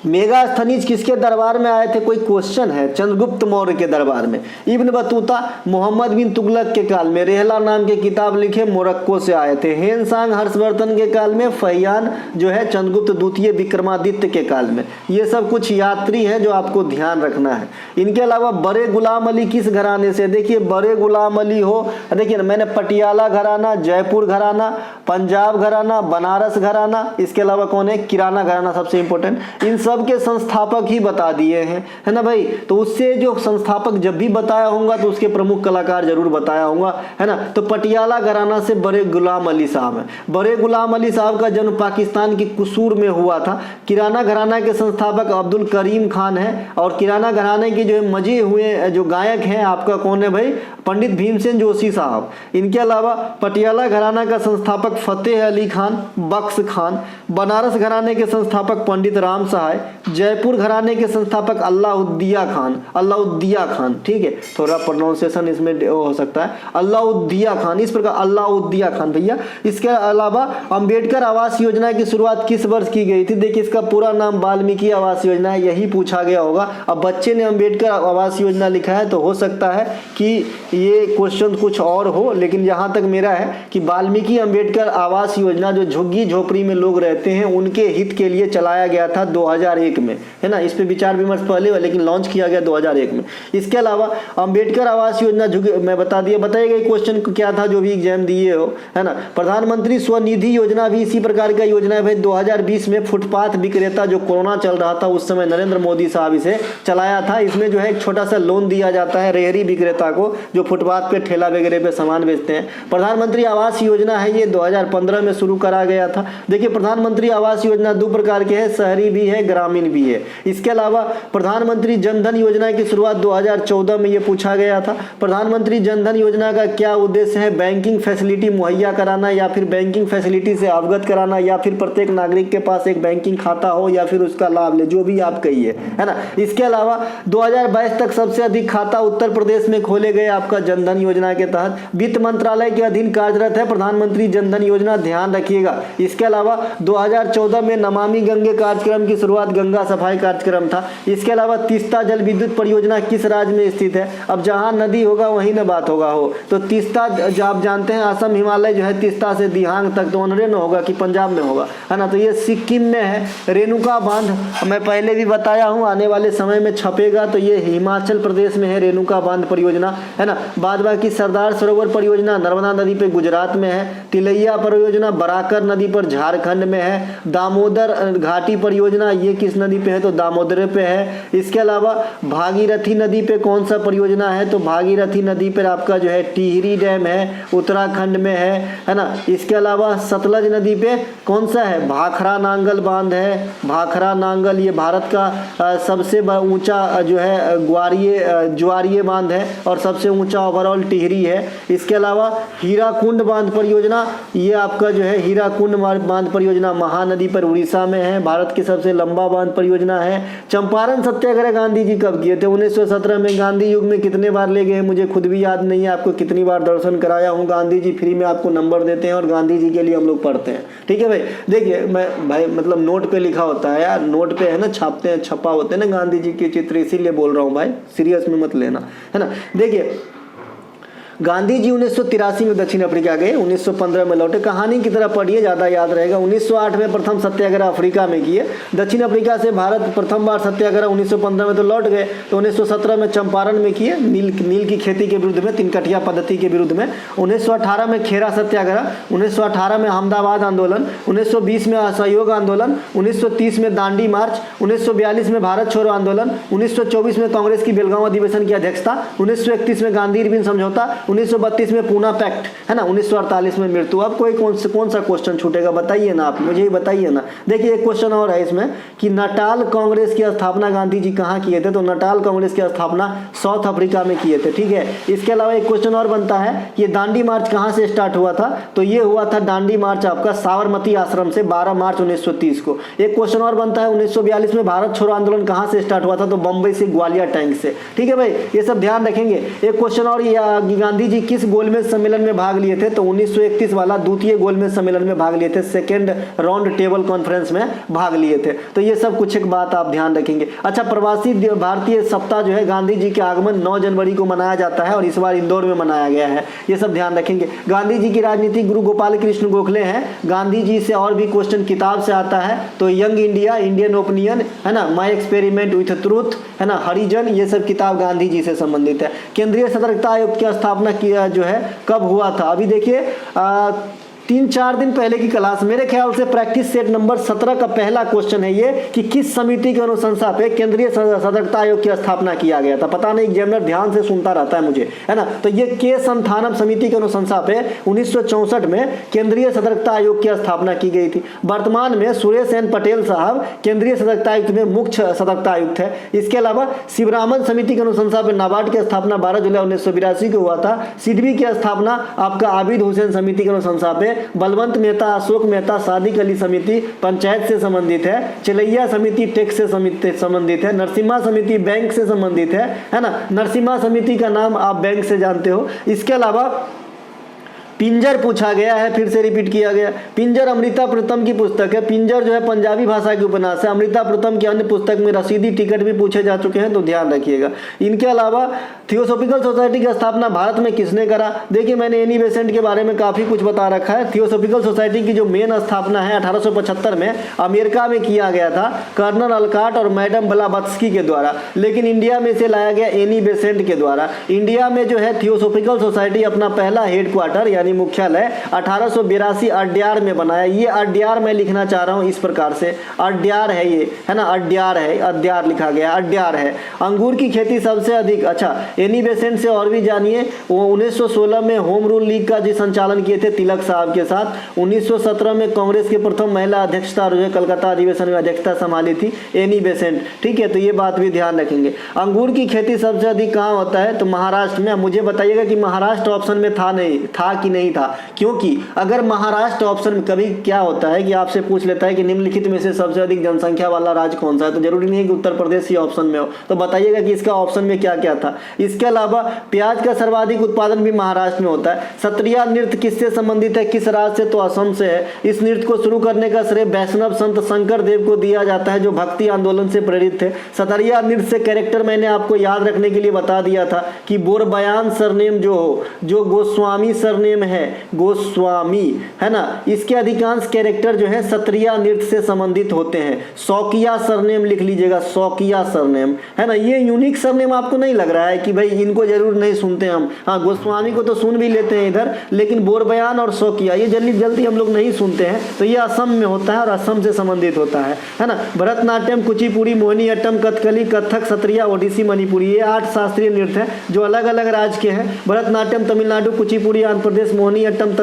मेगास्थनीज किसके दरबार में आए थे? कोई क्वेश्चन है? चंद्रगुप्त मौर्य के दरबार में। इब्न बतूता मोहम्मद बिन तुगलक के काल में रेहला नाम के किताब लिखे मोरक्को से आए थे। हेनसांग हर्षवर्धन के काल में, फहियान जो है चंद्रगुप्त द्वितीय विक्रमादित्य के काल में। ये सब कुछ यात्री है जो आपको ध्यान रखना है। इनके अलावा बड़े गुलाम अली किस घराने से? देखिए बड़े गुलाम अली हो, देखिए ना मैंने पटियाला घराना, जयपुर घराना, पंजाब घराना, बनारस घराना, इसके अलावा कौन है? किराना घराना सबसे इंपॉर्टेंट। इन सब के संस्थापक ही बता दिए हैं, है ना भाई। तो उससे जो संस्थापक जब भी बताया होगा तो उसके प्रमुख कलाकार जरूर बताया होगा, है ना। तो पटियाला घराना से बड़े गुलाम अली साहब हैं। बड़े गुलाम अली साहब का जन्म पाकिस्तान की कुसूर में हुआ था। किराना घराना के संस्थापक अब्दुल करीम खान है, और किराना घराने के जो मजे हुए जो गायक हैं आपका कौन है भाई? पंडित भीमसेन जोशी साहब। इनके अलावा पटियाला घराना का संस्थापक फतेह अली खान, बख्श खान। बनारस घराने के संस्थापक पंडित राम सहाय। जयपुर घराने के संस्थापक अलाउद्दिया खान, अलाउद्दिया खान, ठीक है, थोड़ा प्रोनाउंसिएशन इसमें हो सकता है, अलाउद्दिया खान, इस प्रकार अलाउद्दिया खान भैया। इसके अलावा अंबेडकर आवास योजना की शुरुआत किस वर्ष की गई थी? देखिए इसका पूरा नाम वाल्मीकि आवास योजना है, यही पूछा गया होगा। अब बच्चे ने अंबेडकर आवास योजना लिखा है तो हो सकता है कि ये क्वेश्चन कुछ और हो, लेकिन जहां तक मेरा है कि वाल्मीकि अंबेडकर आवास योजना जो झुग्गी झोपड़ी में लोग रहते हैं उनके हित के लिए चलाया गया था 2001 में, है ना। इस पे विचार विमर्श पहले हुआ लेकिन लॉन्च किया गया 2001 में। इसके अलावा अंबेडकर आवास योजना मैं बता दिया, बताइएगा क्वेश्चन क्या था जो भी एग्जाम दिए हो, है ना। प्रधानमंत्री स्वनिधि योजना भी इसी प्रकार का योजना है भाई। 2020 में फुटपाथ विक्रेता जो कोरोना चल रहा था उस समय नरेंद्र मोदी साहब इसे चलाया था। इसमें जो है एक छोटा सा लोन दिया जाता है रेहड़ी विक्रेता को जो फुटपाथ पे ठेला वगैरह पे सामान बेचते हैं। प्रधानमंत्री आवास योजना है, ये 2015 में शुरू करा गया था। देखिए प्रधानमंत्री आवास योजना 2 प्रकार के है, शहरी भी है ग्रामीण भी है। इसके अलावा प्रधानमंत्री जनधन योजना की शुरुआत 2014 में ये पूछा गया था। प्रधानमंत्री जनधन योजना का क्या उद्देश्य है? बैंकिंग फैसिलिटी मुहैया कराना या फिर बैंकिंग फैसिलिटी से अवगत कराना या फिर प्रत्येक नागरिक के पास एक बैंकिंग खाता हो या फिर उसका लाभ ले, जो भी आप कहिए, है ना। इसके अलावा 2022 तक सबसे अधिक खाता उत्तर प्रदेश में खोले गए आपका जनधन योजना के तहत। वित्त मंत्रालय के अधीन कार्यरत है प्रधानमंत्री जनधन योजना, ध्यान रखिएगा। इसके अलावा 2014 में नमामि गंगे कार्यक्रम की शुरुआत बाद गंगा सफाई कार्यक्रम था। इसके अलावा तीस्ता जल विद्युत परियोजना किस राज्य में स्थित है? अब जहाँ नदी होगा वहीं ना बात होगा हो। तो तीस्ता जो आप जानते हैं असम हिमालय जो है तीस्ता से दिहांग तक, तो ऑनरे में होगा कि पंजाब में होगा, है ना। तो ये सिक्किम में है। रेणुका बांध मैं पहले भी बताया हूँ, आने वाले समय में छपेगा, तो ये हिमाचल प्रदेश में है रेणुका बांध परियोजना, है ना। बाद बाकी सरदार सरोवर परियोजना नर्मदा नदी पे गुजरात में है। तिलैया परियोजना बराकर नदी पर झारखंड में है। दामोदर घाटी परियोजना ये किस नदी पे है? तो दामोदर पे है। इसके अलावा भागीरथी नदी पे कौन सा परियोजना है? तो भागीरथी नदी पर आपका जो है टिहरी डैम है, उत्तराखंड में है ना। इसके अलावा सतलज नदी पे कौन सा है? भाखड़ा नांगल बांध है। भाखड़ा नांगल ये भारत का सबसे ऊंचा जो है ज्वारीय बांध है और सबसे ऊंचा ओवरऑल टिहरी है। इसके अलावा हीराकुंड बांध परियोजना ये आपका जो है हीराकुंड बांध परियोजना महानदी पर उड़ीसा में है, भारत की सबसे लंबा बांध परियोजना है। चंपारण सत्याग्रह गांधी जी कब किए थे? 1917 में। गांधी युग में कितने बार ले गए मुझे खुद भी याद नहीं है, आपको कितनी बार दर्शन कराया हूँ। गांधी जी फ्री में आपको नंबर देते हैं और गांधी जी के लिए हम लोग पढ़ते हैं, ठीक है भाई। देखिए मैं भाई मतलब नोट पे लिखा होता है यार, नोट पे है ना, छापते हैं, छपा होते हैं ना गांधी जी के चित्र, इसीलिए बोल रहा हूँ भाई, सीरियस में मत लेना, है ना। देखिए गांधी जी 1983 में दक्षिण अफ्रीका गए, 1915 में लौटे। कहानी की तरह पढ़िए, ज़्यादा याद रहेगा। 1908 में प्रथम सत्याग्रह अफ्रीका में किए। दक्षिण अफ्रीका से भारत प्रथम बार सत्याग्रह 1915 में तो लौट गए, तो 1917 में चंपारण में किए, नील की खेती के विरुद्ध में, तिनकठिया पद्धति के विरुद्ध में। 1918 में खेरा सत्याग्रह, 1918 में अहमदाबाद आंदोलन, 1920 में असहयोग आंदोलन, 1930 में दांडी मार्च, 1942 में भारत छोड़ो आंदोलन, 1924 में कांग्रेस की बेलगांव अधिवेशन की अध्यक्षता, 1931 में गांधी इरविन समझौता, 1932 में पूना पैक्ट, है ना। 1948 में मृत्यु। अब कोई कौन सा क्वेश्चन छूटेगा बताइए ना, आप मुझे ही बताइए ना। देखिए एक क्वेश्चन और है इसमें कि नटाल कांग्रेस की स्थापना गांधी जी कहाँ किए थे? तो नटाल कांग्रेस की स्थापना साउथ अफ्रीका में किए थे, ठीक है। इसके अलावा एक क्वेश्चन और बनता है कि दांडी मार्च कहाँ से स्टार्ट हुआ था? तो ये हुआ था दांडी मार्च आपका साबरमती आश्रम से 12 मार्च 1930 को। एक क्वेश्चन और बनता है 1942 में भारत छोड़ो आंदोलन कहाँ से स्टार्ट हुआ था? तो बंबई से, ग्वालियर टैंक से, ठीक है भाई। ये सब ध्यान रखेंगे। एक क्वेश्चन और, गांधी जी किस गोलमेज सम्मेलन में भाग लिए थे? तो 1931 वाला द्वितीय गोलमेज सम्मेलन में भाग लिए थे, सेकेंड राउंड टेबल कॉन्फ्रेंस में भाग लिए थे। तो ये सब कुछ एक बात आप ध्यान रखेंगे। अच्छा, प्रवासी भारतीय सप्ताह जो है गांधी जी के आगमन 9 जनवरी को मनाया जाता है और इस बार इंदौर में मनाया गया है, ये सब ध्यान रखेंगे। गांधी जी की राजनीतिक गुरु गोपाल कृष्ण गोखले हैं। गांधी जी से और भी क्वेश्चन किताब से आता है, तो यंग इंडिया, इंडियन ओपिनियन, है ना, माई एक्सपेरिमेंट विथ ट्रूथ, है ना, हरिजन, ये सब किताब गांधी जी से संबंधित है। केंद्रीय सतर्कता आयोग की स्थापना किया जो है कब हुआ था? अभी देखिए 3-4 दिन पहले की क्लास, मेरे ख्याल से प्रैक्टिस सेट नंबर 17 का पहला क्वेश्चन है ये कि किस समिति के अनुशंसा पे केंद्रीय सतर्कता आयोग की स्थापना किया गया था। पता नहीं एग्जामिनर ध्यान से सुनता रहता है मुझे, है ना। तो ये के संथानम समिति के अनुशंसा पे 1964 में केंद्रीय सतर्कता आयोग की स्थापना की गई थी। वर्तमान में सुरेश एन पटेल साहब केंद्रीय सतर्कता आयुक्त में मुख्य सतर्कता आयुक्त है। इसके अलावा शिवरामन समिति के अनुशंसा पे नाबार्ड की स्थापना 12 जुलाई 1982 को हुआ था। सिडबी की स्थापना आपका आबिद हुसैन समिति के अनुशंसा पे, बलवंत मेहता, अशोक मेहता, सादिक अली समिति पंचायत से संबंधित है। चिलैया समिति टैक्स से संबंधित है। नरसिम्हा समिति बैंक से संबंधित है ना। नरसिम्हा समिति का नाम आप बैंक से जानते हो। इसके अलावा पिंजर पूछा गया है, फिर से रिपीट किया गया। पिंजर अमृता प्रीतम की पुस्तक है। पिंजर जो है पंजाबी भाषा की उपन्यास है। अमृता प्रीतम की अन्य पुस्तक में रसीदी टिकट भी पूछे जा चुके हैं, तो ध्यान रखिएगा। इनके अलावा थियोसॉफिकल सोसाइटी की स्थापना भारत में किसने करा? देखिए मैंने एनी बेसेंट के बारे में काफ़ी कुछ बता रखा है। थियोसॉफिकल सोसाइटी की जो मेन स्थापना है 1875 में अमेरिका में किया गया था, कर्नल अलकाट और मैडम ब्लावत्स्की के द्वारा, लेकिन इंडिया में इसे लाया गया एनी बेसेंट के द्वारा। इंडिया में जो है थियोसॉफिकल सोसाइटी अपना पहला हेडक्वार्टर यानी मुख्यालय 1882 अड्यार में बनाया। ये अड्यार मैं लिखना चाह रहा हूँ इस प्रकार से, अड्यार है ये, है ना, अड्यार है, अड्यार लिखा गया, अड्यार है। अंगूर की खेती सबसे अधिक, अच्छा एनी बेसेंट से और भी जानिए। वो 1916 में होम रूल लीग का जी संचालन किए थे तिलक साहब के साथ। 1917 में कांग्रेस के प्रथम महिला अध्यक्षता जो है कलकत्ता अधिवेशन में अध्यक्षता संभाली थी एनी बेसेंट, ठीक है। तो ये बात भी ध्यान रखेंगे। अंगूर की खेती सबसे अधिक कहाँ होता है? तो महाराष्ट्र में। मुझे बताइएगा कि महाराष्ट्र ऑप्शन में था कि नहीं नहीं था, क्योंकि अगर महाराष्ट्र ऑप्शन में कभी क्या होता है कि आपसे पूछ लेता है कि निम्नलिखित में से सबसे अधिक जनसंख्या वाला राज्य कौन सा है, तो जरूरी नहीं है कि उत्तर प्रदेश ही ऑप्शन में हो, तो बताइएगा कि इसका ऑप्शन में क्या क्या था। इसके अलावा प्याज का सर्वाधिक उत्पादन भी महाराष्ट्र में होता है। सत्रिया नृत्य किससे संबंधित है, किस राज्य से, तो असम से है। इस नृत्य को शुरू करने का श्रेय वैष्णव संत शंकर देव को दिया जाता है, जो भक्ति आंदोलन से प्रेरित थे। सतरिया नृत्य से कैरेक्टर मैंने आपको याद रखने के लिए बता दिया था कि बोरबयान सरनेम जो गोस्वामी सरनेम है, गोस्वामी है ना, इसके अधिकांश कैरेक्टर जो है सत्रिया नृत्य से संबंधित होते हैं। शौकिया सरनेम लिख लीजिएगा, शौकिया सरनेम है ना। ये यूनिक सरनेम आपको नहीं लग रहा है कि भाई इनको जरूर नहीं सुनते हम, हाँ गोस्वामी को तो सुन भी लेते हैं इधर, लेकिन बोरबयान और शौकिया ये जल्दी जल्दी हम लोग नहीं सुनते हैं। तो ये असम में होता है और असम से संबंधित होता है ना। भरतनाट्यम, कुचिपुड़ी, मोहिनीअट्टम, कथकली, कथक, सत्रिया, ओडिसी, मणिपुरी, ये 8 शास्त्रीय नृत्य हैं जो अलग अलग राज्य के हैं। भरतनाट्यम तमिलनाडु, कुचिपुड़ी आंध्र प्रदेश, मोहिनीअट्टम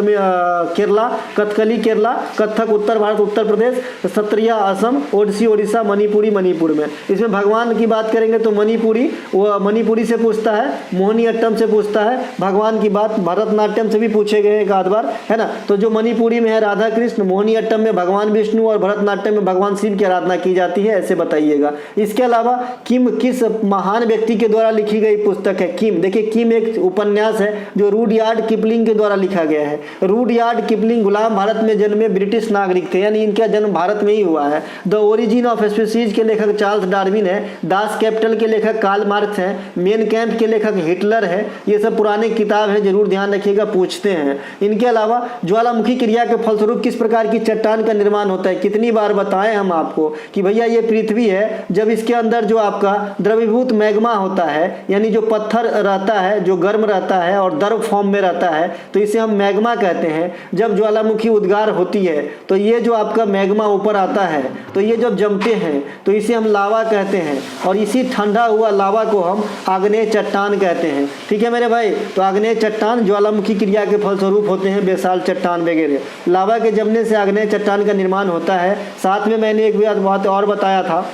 केरला, कथकली केरला, कथक उत्तर भारत उत्तर प्रदेश, सत्रिया असम, ओडिसी ओडिशा, मणिपुरी मणिपुर में। इसमें भगवान की बात करेंगे तो मणिपुरी वो मणिपुरी से पूछता है, मोहिनीअट्टम से पूछता है, भगवान की बात भरतनाट्यम से भी पूछे गए एक आध बार है ना। तो जो मणिपुरी में है राधा कृष्ण, मोहिनीअट्टम में भगवान विष्णु और भरतनाट्यम में भगवान शिव की आराधना की जाती है, ऐसे बताइएगा। इसके अलावा किम किस महान व्यक्ति के द्वारा लिखी गई पुस्तक है। किम, देखिए किम एक उपन्यास है जो रूडयार्ड किपलिंग के द्वारा लिखा गया है। रूडयार्ड किपलिंग गुलाम भारत में जन्मे ब्रिटिश नागरिक थे, यानी इनका जन्म भारत में ही हुआ है। द ओरिजिन ऑफ स्पीसीज के लेखक चार्ल्स डार्विन है। दास कैपिटल के लेखक कार्ल मार्क्स हैं। मेन कैंप के लेखक हिटलर है। ये सब पुराने किताब है, जरूर ध्यान रखिएगा, पूछते हैं। इनके अलावा ज्वालामुखी क्रिया के फलस्वरूप किस प्रकार की चट्टान का निर्माण होता है। कितनी बार बताएं हम आपको कि भैया ये पृथ्वी है, जब इसके अंदर जो आपका द्रवीभूत मैग्मा होता है, यानी जो पत्थर रहता है जो गर्म रहता है और द्रव फॉर्म में रहता है, तो इसे हम मैग्मा कहते हैं। जब ज्वालामुखी उद्गार होती है तो ये जो आपका मैग्मा ऊपर आता है, तो ये जब जमते हैं तो इसे हम लावा कहते हैं, और इसी ठंडा हुआ लावा को हम आग्नेय चट्टान कहते हैं। ठीक है मेरे भाई, तो आग्नेय चट्टान ज्वालामुखी क्रिया के फलस्वरूप होते हैं, बेसाल्ट चट्टान वगैरह। लावा के जमने से आग्नेय चट्टान का निर्माण होता है। साथ में मैंने एक बात और बताया था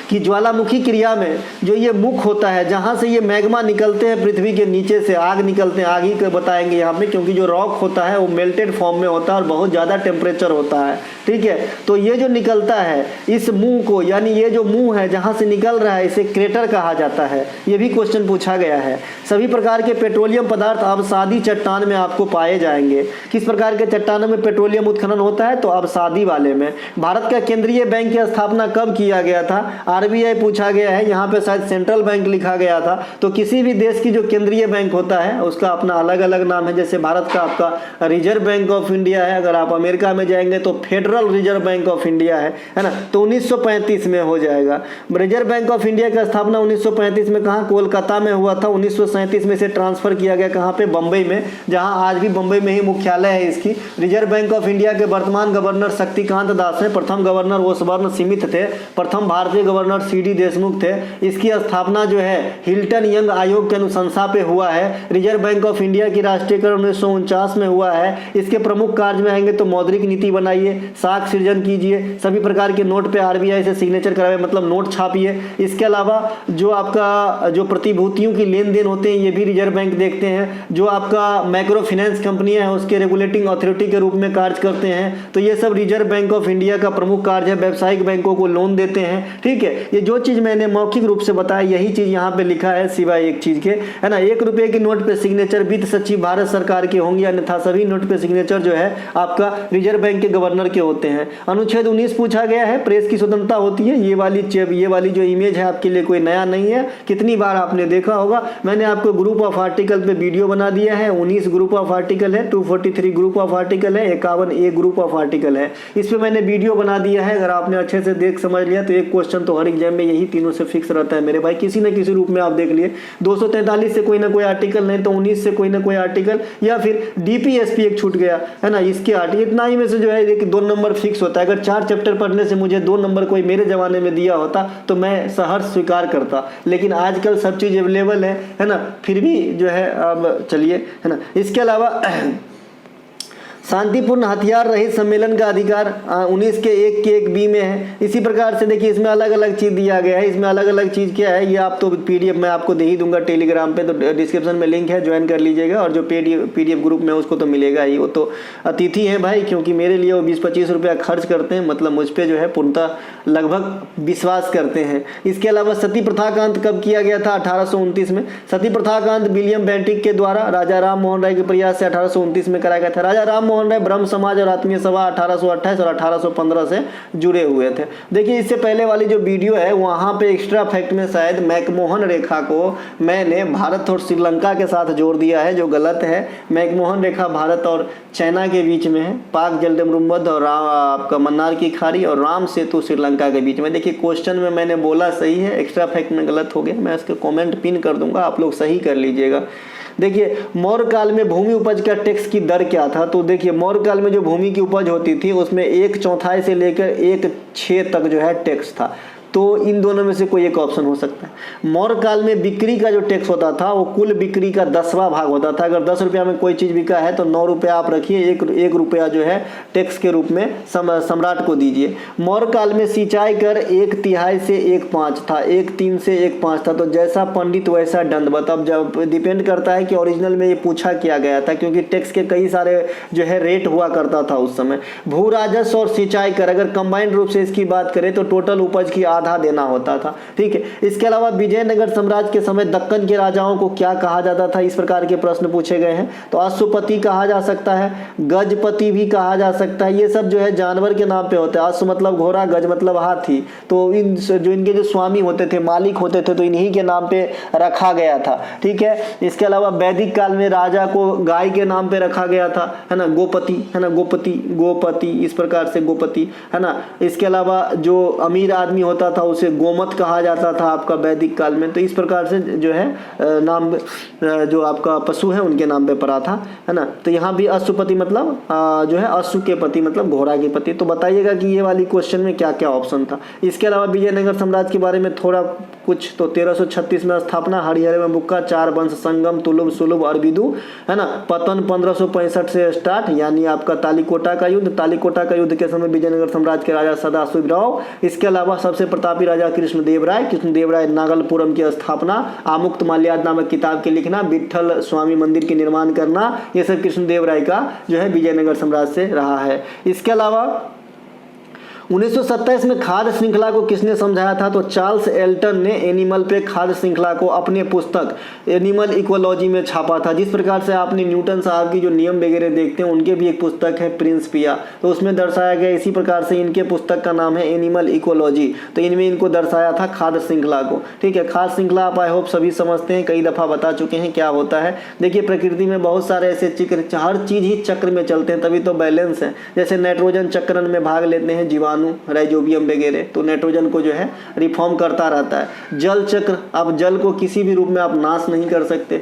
कि ज्वालामुखी क्रिया में जो ये मुख होता है, जहाँ से ये मैग्मा निकलते हैं पृथ्वी के नीचे से, आग निकलते हैं, आग ही बताएंगे यहाँ पे, क्योंकि जो रॉक होता है वो मेल्टेड फॉर्म में होता है और बहुत ज़्यादा टेम्परेचर होता है। ठीक है, तो ये जो निकलता है इस मुंह को, यानी ये जो मुंह है जहाँ से निकल रहा है, इसे क्रेटर कहा जाता है। ये भी क्वेश्चन पूछा गया है। सभी प्रकार के पेट्रोलियम पदार्थ अवसादी चट्टान में आपको पाए जाएंगे। किस प्रकार के चट्टानों में पेट्रोलियम उत्खनन होता है, तो अवसादी वाले में। भारत का केंद्रीय बैंक की स्थापना कब किया गया था, आरबीआई पूछा गया है। यहाँ पे शायद सेंट्रल बैंक लिखा गया था। तो किसी भी देश की जो केंद्रीय बैंक होता है उसका अपना अलग अलग नाम है। जैसे भारत का आपका रिजर्व बैंक ऑफ इंडिया है, अगर आप अमेरिका में जाएंगे तो federal reserve bank of India है ना। तो 1935 में हो जाएगा। रिजर्व बैंक ऑफ इंडिया की स्थापना 1935 में कहाँ, कोलकाता में हुआ था। 1937 में इसे ट्रांसफर किया गया कहाँ पे, बम्बई में, जहाँ आज भी बम्बई में ही मुख्यालय है इसकी। रिजर्व बैंक ऑफ इंडिया के वर्तमान गवर्नर शक्तिकांत दास हैं। प्रथम गवर्नर ओसबर्न स्मिथ थे। प्रथम भारतीय गवर्नर सी देशमुख थे। इसकी स्थापना जो है हिल्टन यंग आयोग के अनुशंसा पे हुआ है। रिजर्व बैंक ऑफ इंडिया की राष्ट्रीयकरण 1949 में हुआ है। इसके प्रमुख कार्य में आएंगे तो मौद्रिक नीति बनाइए, साख सृजन कीजिए, सभी प्रकार के नोट पे आरबीआई से सिग्नेचर कराए, मतलब नोट छापिए। इसके अलावा जो आपका जो प्रतिभूतियों की लेन देन होते हैं ये भी रिजर्व बैंक देखते हैं। जो आपका माइक्रो फाइनेंस कंपनियां हैं उसके रेगुलेटिंग अथॉरिटी के रूप में कार्य करते हैं। तो ये सब रिजर्व बैंक ऑफ इंडिया का प्रमुख कार्य है। व्यावसायिक बैंकों को लोन देते हैं। ठीक है, ये जो चीज मैंने मौखिक रूप से बताया यही चीज यहाँ पे लिखा है, सिवाय एक चीज के, है ना। 1 रुपए की नोट पे सिग्नेचर वित्त सचिव भारत सरकार के होंगे, अन्यथा सभी नोट पे सिग्नेचर जो है आपका रिजर्व बैंक के गवर्नर के होते हैं। अनुच्छेद 19 पूछा गया है, प्रेस की स्वतंत्रता होती है। ये वाली जो इमेज है आपके लिए कोई नया नहीं है, कितनी बार आपने देखा होगा। मैंने आपको ग्रुप ऑफ आर्टिकल पे वीडियो बना दिया है। 19 ग्रुप ऑफ आर्टिकल है, 243 ग्रुप ऑफ आर्टिकल है, 51 ए ग्रुप ऑफ आर्टिकल है। इस पे मैंने वीडियो बना दिया है। अगर आपने अच्छे से देख समझ लिया तो एक क्वेश्चन तो हर एग्जाम में यही तीनों से फिक्स रहता है मेरे भाई, किसी न किसी रूप में आप देख लिए। 243 से कोई ना कोई आर्टिकल, नहीं तो 19 से कोई ना कोई आर्टिकल, या फिर डीपीएसपी एक छूट गया है ना, इसके आर्टिकल। इतना ही में से जो है 2 नंबर फिक्स होता है। अगर 4 चैप्टर पढ़ने से मुझे 2 नंबर कोई मेरे जमाने में दिया होता तो मैं सहर्ष स्वीकार करता, लेकिन आजकल सब चीज़ अवेलेबल है ना, फिर भी जो है अब चलिए, है ना। इसके अलावा शांतिपूर्ण हथियार रहित सम्मेलन का अधिकार 19 के 1 के 1 बी में है। इसी प्रकार से देखिए इसमें अलग अलग चीज़ दिया गया है। इसमें अलग अलग चीज़ क्या है ये आप तो पीडीएफ मैं आपको दे ही दूंगा टेलीग्राम पे, तो डिस्क्रिप्शन में लिंक है, ज्वाइन कर लीजिएगा। और जो पीडीएफ ग्रुप में उसको तो मिलेगा ही, वो तो अतिथि हैं भाई, क्योंकि मेरे लिए वो 20-25 रुपया खर्च करते हैं, मतलब मुझ पर जो है पूर्णतः लगभग विश्वास करते हैं। इसके अलावा सती प्रथा का अंत कब किया गया था? 1829 में। सती प्रथा का अंत विलियम बेंटिक के द्वारा राजा राम मोहन राय के प्रयास से 1829 में कराया गया था। राजा राम मोहन राय ब्रह्म समाज और आत्मीय सभा 1828 और 1815 से जुड़े हुए थे। देखिए इससे पहले वाली जो वीडियो है वहाँ पे एक्स्ट्रा फैक्ट में शायद मैकमोहन रेखा को मैंने भारत और श्रीलंका के साथ जोड़ दिया है, जो गलत है। मैकमोहन रेखा भारत और चाइना के बीच में है, पाक जलमरुमद और आपका मन्नार की खाड़ी और राम सेतु श्रीलंका के बीच में। देखिए क्वेश्चन में मैंने बोला सही है, एक्स्ट्रा फैक्ट में गलत हो गया, मैं इसके कमेंट पिन कर दूंगा, आप लोग सही कर लीजिएगा। देखिए मौर्य काल में भूमि उपज का टैक्स की दर क्या था? तो देखिए मौर्य काल में जो भूमि की उपज होती थी उसमें 1/4 से लेकर 1/6 तक जो है टैक्स था। तो इन दोनों में से कोई एक ऑप्शन हो सकता है। मौर्य काल में बिक्री का जो टैक्स होता था वो कुल बिक्री का 10वां भाग होता था। अगर 10 रुपया में कोई चीज़ बिका है तो 9 रुपया आप रखिए, 1 रुपया जो है टैक्स के रूप में सम्राट को दीजिए। मौर्य काल में सिंचाई कर 1/3 से 1/5 था, 1/3 से 1/5 था। तो जैसा पंडित वैसा दंडवत। अब जब डिपेंड करता है कि ओरिजिनल में ये पूछा किया गया था, क्योंकि टैक्स के कई सारे जो है रेट हुआ करता था उस समय। भू राजस्व और सिंचाई कर अगर कंबाइंड रूप से इसकी बात करें तो टोटल उपज की आधा देना होता था। ठीक है। इसके अलावा विजयनगर साम्राज्य के समय दक्कन के राजाओं को क्या कहा जाता था? इस प्रकार के प्रश्न पूछे गए हैं। तो अश्वपति कहा जा सकता है, गजपति भी कहा जा सकता है। ये सब जो है जानवर के नाम पे होते हैं। अश्व मतलब घोड़ा, गज मतलब हाथी। तो इन जो इनके जो स्वामी होते थे, मालिक होते थे, तो इन्हीं के नाम पे रखा गया था। ठीक है। इसके अलावा वैदिक काल में राजा को गाय के नाम पे रखा गया था, है ना, गोपति, है ना, गोपति इस प्रकार से गोपति, है ना। इसके अलावा जो अमीर आदमी होता था उसे गोमत कहा जाता था आपका वैदिक काल में। तो इस प्रकार से जो है नाम जो आपका पशु है उनके नाम पे पड़ा था, है ना। तो यहाँ भी अश्वपति मतलब जो है अश्व के पति मतलब घोड़ा के पति। तो बताइएगा कि ये वाली क्वेश्चन में क्या क्या ऑप्शन था। इसके अलावा विजयनगर साम्राज्य के बारे में थोड़ा कुछ, तो 1336 में स्थापना, हरिहर में बुक्का, 4 वंश संगम, तुलुब सुलुब अरबिदु, है ना। पतन 1565 से स्टार्ट, यानी आपका तालीकोटा का युद्ध। तालीकोटा का युद्ध के समय विजयनगर साम्राज्य के राजा सदाशिवराव। इसके अलावा सबसे प्रतापी राजा कृष्णदेव राय नागलपुरम की स्थापना, आमुक्त माल्याद नामक किताब के लिखना, विठल स्वामी मंदिर के निर्माण करना, ये सब कृष्णदेव राय का जो है विजयनगर साम्राज्य से रहा है। इसके अलावा 1927 में खाद्य श्रृंखला को किसने समझाया था? तो चार्ल्स एल्टन ने एनिमल पे खाद्य श्रृंखला को अपने पुस्तक एनिमल इकोलॉजी में छापा था। जिस प्रकार से आपने न्यूटन साहब की जो नियम वगैरह देखते हैं उनके भी एक पुस्तक है प्रिंसिपिया, तो उसमें दर्शाया गया। इसी प्रकार से इनके पुस्तक का नाम है एनिमल इकोलॉजी। तो इनमें इनको दर्शाया था खाद्य श्रृंखला को। ठीक है। खाद्य श्रृंखला आप आई होप सभी समझते हैं, कई दफ़ा बता चुके हैं क्या होता है। देखिए प्रकृति में बहुत सारे ऐसे चक्र, हर चीज़ ही चक्र में चलते हैं, तभी तो बैलेंस है। जैसे नाइट्रोजन चक्रण में भाग लेते हैं जीवाणु, राइजोबियम वगैरह, तो नाइट्रोजन को जो है रिफॉर्म करता रहता है। जल चक्र, अब जल को किसी भी रूप में आप नाश नहीं कर सकते,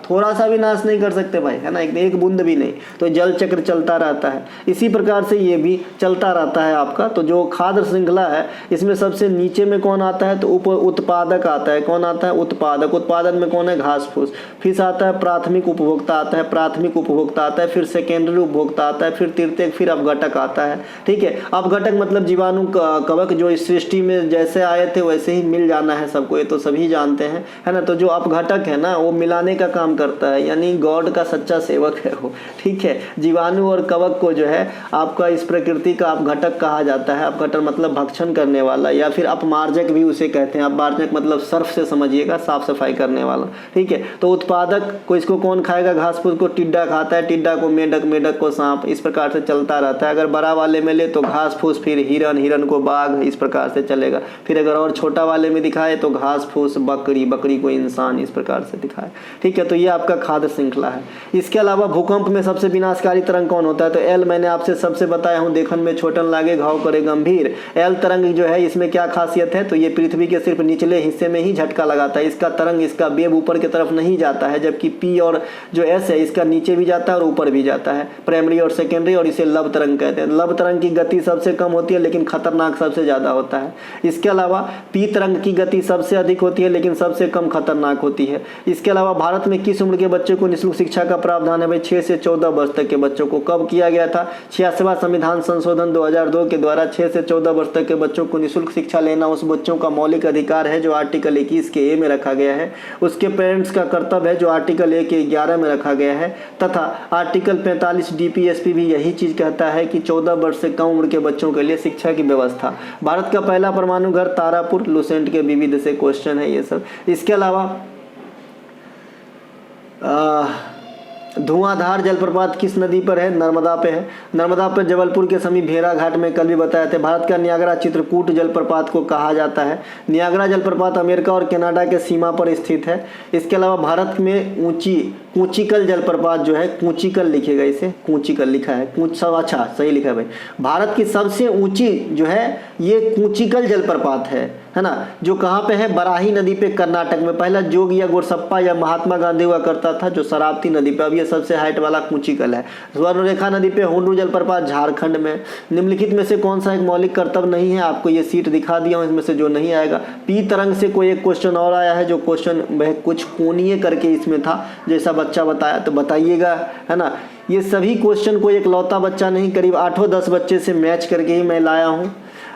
थोड़ा सा भी नाश नहीं कर सकते भाई, है ना, एक बूंद भी नहीं। तो जल चक्र चलता रहता है। इसी प्रकार से ये भी चलता रहता है आपका। तो जो खाद्य श्रृंखला है इसमें सबसे नीचे में कौन आता है? तो उत्पादक आता है। कौन आता है? उत्पादक। उत्पादन में कौन है? घास फूस। फिर आता है प्राथमिक उपभोक्ता आता है, प्राथमिक उपभोक्ता आता है, फिर सेकेंडरी उपभोक्ता आता है, फिर तृतीयक, फिर अपघटक आता है। ठीक है। अपघटक मतलब जीवाणु कवक जो इस सृष्टि में जैसे आए थे वैसे ही मिल जाना है सबको, ये तो सभी जानते हैं, है ना। तो जो अपघटक है ना वो मिलाने का काम करता है, यानी गॉड का सच्चा सेवक है वो। ठीक है। जीवाणु और कवक को जो है आपका इस प्रकृति का अपघटक कहा जाता है। अपघटक मतलब भक्षण करने वाला, या फिर अपमार्जक भी उसे कहते हैं। अपमार्जक मतलब सर्फ से समझिएगा, साफ सफाई करने वाला। ठीक है। तो उत्पादक को, इसको कौन खाएगा? घास फूस को टिड्डा खाता है, टिड्डा को मेढक, मेढक को सांप, इस प्रकार से चलता रहता है। अगर बड़ा वाले में ले तो घास फूस, फिर हिरन, हिरन को बाघ, इस प्रकार से चलेगा। फिर अगर और छोटा वाले में दिखाए तो घास फूस, बकरी, बकरी को इंसान, इस प्रकार से दिखाए। ठीक है। तो ये आपका खाद्य श्रृंखला है। इसके अलावा भूकंप में सबसे विनाशकारी तरंग कौन होता है? तो एल, मैंने आपसे सबसे बताया हूँ, देखन में छोटन लागे घाव करे गंभीर। एल तरंग जो है इसमें क्या खासियत है? तो ये पृथ्वी के सिर्फ निचले हिस्से में ही झटका लगाता है। इसका तरंग, इसका वेव ऊपर की तरफ नहीं जाता है, जबकि पी और जो एस है इसका नीचे भी जाता है और ऊपर भी जाता है, प्राइमरी और सेकेंडरी, और इसे लव तरंग कहते हैं। लव तरंग की गति सबसे कम होती है, लेकिन खतरनाक सबसे ज़्यादा होता है। इसके अलावा पीत रंग की गति सबसे अधिक होती है लेकिन सबसे कम खतरनाक होती है। इसके अलावा भारत में किस उम्र के बच्चे को निःशुल्क शिक्षा का प्रावधान है? भाई 6 से 14 वर्ष तक के बच्चों को। कब किया गया था? 86वां संविधान संशोधन 2002 के द्वारा 6 से 14 वर्ष तक के बच्चों को निःशुल्क शिक्षा लेना उस बच्चों का मौलिक अधिकार है जो आर्टिकल 21 के ए में रखा गया है। उसके पेरेंट्स का कर्तव्य है जो आर्टिकल 1 के 11 में रखा गया है, तथा आर्टिकल 45 DPSP भी यही चीज कहता है कि 14 वर्ष से कम उम्र के बच्चों के लिए शिक्षा की व्यवस्था। भारत का पहला परमाणु घर तारापुर, लुसेंट के विविध से क्वेश्चन है ये सब। इसके अलावा धुआंधार जलप्रपात किस नदी पर है? नर्मदा पे है। नर्मदा पर जबलपुर के समीप भेड़ा घाट में कल भी बताए थे। भारत का नियाग्रा चित्रकूट जलप्रपात को कहा जाता है। नियाग्रा जलप्रपात अमेरिका और कनाडा के सीमा पर स्थित है। इसके अलावा भारत में कूचिकल जलप्रपात जो है, कूचिकल लिखेगा, इसे कूचिकल लिखा है, अच्छा सही लिखा है भाई। भारत की सबसे ऊंची जो है ये कूचिकल जलप्रपात है ना, जो कहाँ पे है? बराही नदी पे, कर्नाटक में। पहला जोग या गोरसप्पा या महात्मा गांधी हुआ करता था जो शरावती नदी पे, अब ये सबसे हाइट वाला कूचिकल है। स्वर्णरेखा नदी पे हुंडरू जलप्रपात झारखंड में। निम्नलिखित में से कौन सा एक मौलिक कर्तव्य नहीं है? आपको ये सीट दिखा दिया हूँ, इसमें से जो नहीं आएगा। पी तरंग से कोई एक क्वेश्चन और आया है, जो क्वेश्चन वह कुछ कोणीय करके इसमें था, जैसा बच्चा बताया तो बताइएगा, है ना। ये सभी क्वेश्चन कोई एकलौता बच्चा नहीं, करीब 8-10 बच्चे से मैच करके ही मैं लाया हूँ।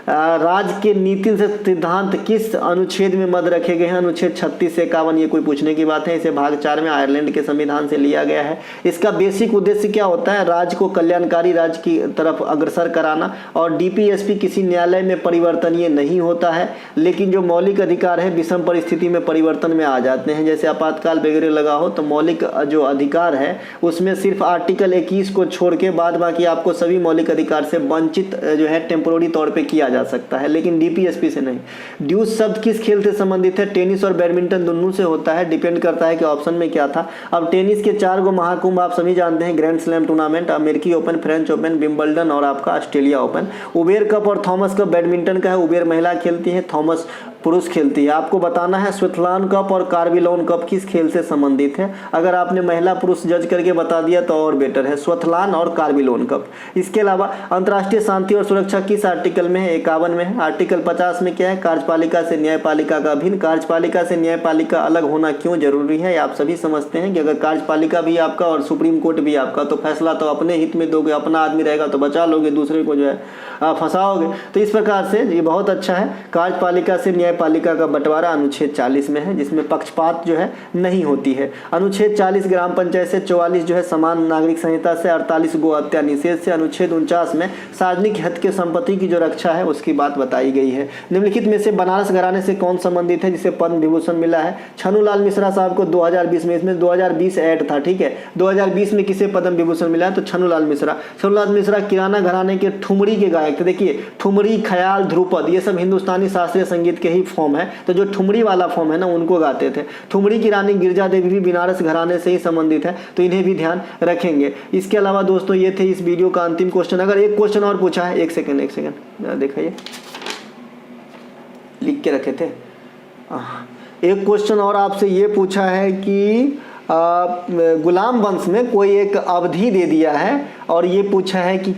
राज्य के नीति से सिद्धांत किस अनुच्छेद में मद रखे गए हैं? अनुच्छेद 36 से 51। ये कोई पूछने की बात है, इसे भाग 4 में आयरलैंड के संविधान से लिया गया है। इसका बेसिक उद्देश्य क्या होता है? राज्य को कल्याणकारी राज्य की तरफ अग्रसर कराना। और DPSP किसी न्यायालय में परिवर्तनीय नहीं होता है, लेकिन जो मौलिक अधिकार है विषम परिस्थिति में परिवर्तन में आ जाते हैं, जैसे आपातकाल वगैरह लगा हो तो मौलिक जो अधिकार है उसमें सिर्फ आर्टिकल 21 को छोड़ के बाद बाकी आपको सभी मौलिक अधिकार से वंचित जो है टेम्पोररी तौर पर किया जा सकता है, लेकिन DPSP से नहीं। ड्यूस शब्द किस खेल से संबंधित है? टेनिस और बैडमिंटन दोनों से होता है, डिपेंड करता है कि ऑप्शन में क्या था। अब टेनिस के 4 गो महाकुंभ आप सभी जानते हैं, ग्रैंड स्लैम टूर्नामेंट, अमेरिकी ओपन, फ्रेंच ओपन, विंबलडन और आपका ऑस्ट्रेलिया ओपन। उबेर कप और थॉमस कप बैडमिंटन का है, उबेर महिला खेलती है, थॉमस पुरुष खेलती है। आपको बताना है स्विट्जरलैंड कप और कार्बिलोन कप किस खेल से संबंधित है। अगर आपने महिला पुरुष जज करके बता दिया तो और बेटर है, स्विट्जरलैंड और कार्बिलोन कप। इसके अलावा अंतर्राष्ट्रीय शांति और सुरक्षा किस आर्टिकल में है? 51 में है। आर्टिकल 50 में क्या है? कार्यपालिका से न्यायपालिका का अभिन्न। कार्यपालिका से न्यायपालिका अलग होना क्यों जरूरी है? आप सभी समझते हैं कि अगर कार्यपालिका भी आपका और सुप्रीम कोर्ट भी आपका, तो फैसला तो अपने हित में दोगे, अपना आदमी रहेगा तो बचा लोगे, दूसरे को जो है फंसाओगे। तो इस प्रकार से ये बहुत अच्छा है। कार्यपालिका से न्यायपालिका का बंटवारा अनुच्छेद 40 में है, जिसमें पक्षपात जो है नहीं होती है। अनुच्छेद 40 ग्राम पंचायत से, 44 जो है समान नागरिक संहिता से, 48 गो हत्या निषेध से, अनुच्छेद 49 में सार्वजनिक हित के संपत्ति की जो रक्षा है उसकी बात बताई गई है। निम्नलिखित में से बनारस घराने से कौन संबंधित है जिसे पद्म विभूषण मिला है? छन्नूलाल मिश्रा साहब को 2020 में, इसमें 2020 ऐड था, ठीक है। 2020 में किसे पद्म विभूषण मिला है? तो छन्नूलाल मिश्रा। छन्नूलाल मिश्रा किराना घराने के ठुमरी के गायक थे। देखिए ठुमरी, ख्याल, ध्रुपद ये सब हिंदुस्तानी शास्त्रीय संगीत के ही फॉर्म है, तो जो ठुमरी वाला फॉर्म है ना उनको गाते थे। ठुमरी की रानी गिरजा देवी भी बनारस घराने से ही संबंधित है, तो इन्हें भी ध्यान रखेंगे। इसके अलावा दोस्तों ये थे इस वीडियो का अंतिम क्वेश्चन। अगर एक क्वेश्चन और पूछा है, एक सेकंड दिखाइए, लिख के रखे थे। एक क्वेश्चन और आपसे ये पूछा है कि गुलाम वंश में कोई एक अवधि दे दिया है और ये पूछा है कि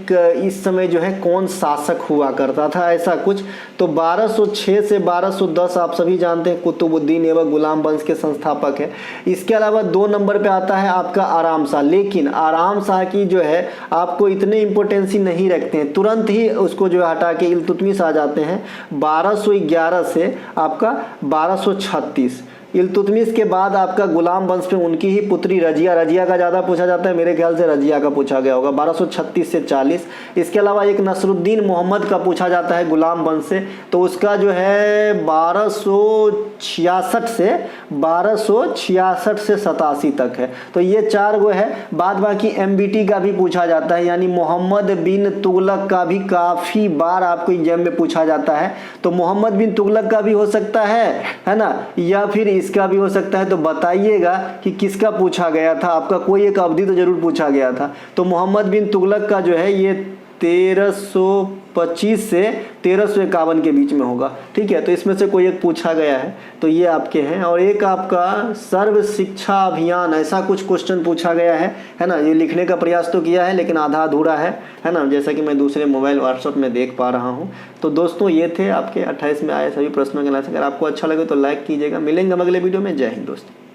इस समय जो है कौन शासक हुआ करता था, ऐसा कुछ। तो 1206 से 1210 आप सभी जानते हैं कुतुबुद्दीन एवं गुलाम वंश के संस्थापक है। इसके अलावा 2 नंबर पे आता है आपका आराम शाह, लेकिन आराम शाह की जो है आपको इतने इम्पोर्टेंसी नहीं रखते हैं, तुरंत ही उसको जो हटा के इल्तुतमिश आ जाते हैं 1211 से आपका 1236। इल्तुतमिश के बाद आपका गुलाम वंश में उनकी ही पुत्री रजिया का ज़्यादा पूछा जाता है, मेरे ख्याल से रजिया का पूछा गया होगा 1236 से 40। इसके अलावा एक नसरुद्दीन मोहम्मद का पूछा जाता है गुलाम वंश से, तो उसका जो है 1266 से 87 तक है। तो ये 4 गो है। बाद बाकी MBT का भी पूछा जाता है, यानी मोहम्मद बिन तुगलक का भी काफ़ी बार आपको एग्जाम में पूछा जाता है। तो मोहम्मद बिन तुगलक का भी हो सकता है ना, या फिर इसका भी हो सकता है। तो बताइएगा कि किसका पूछा गया था, आपका कोई एक अवधि तो जरूर पूछा गया था। तो मोहम्मद बिन तुगलक का जो है ये 1325 से 1351 के बीच में होगा। ठीक है, तो इसमें से कोई एक पूछा गया है, तो ये आपके हैं। और एक आपका सर्व शिक्षा अभियान, ऐसा कुछ क्वेश्चन पूछा गया है ना। ये लिखने का प्रयास तो किया है लेकिन आधा अधूरा है ना, जैसा कि मैं दूसरे मोबाइल व्हाट्सएप में देख पा रहा हूँ। तो दोस्तों ये थे आपके 28 में आए सभी प्रश्नों के आंसर। अगर आपको अच्छा लगे तो लाइक कीजिएगा। मिलेंगे हम अगले वीडियो में। जय हिंद दोस्तों।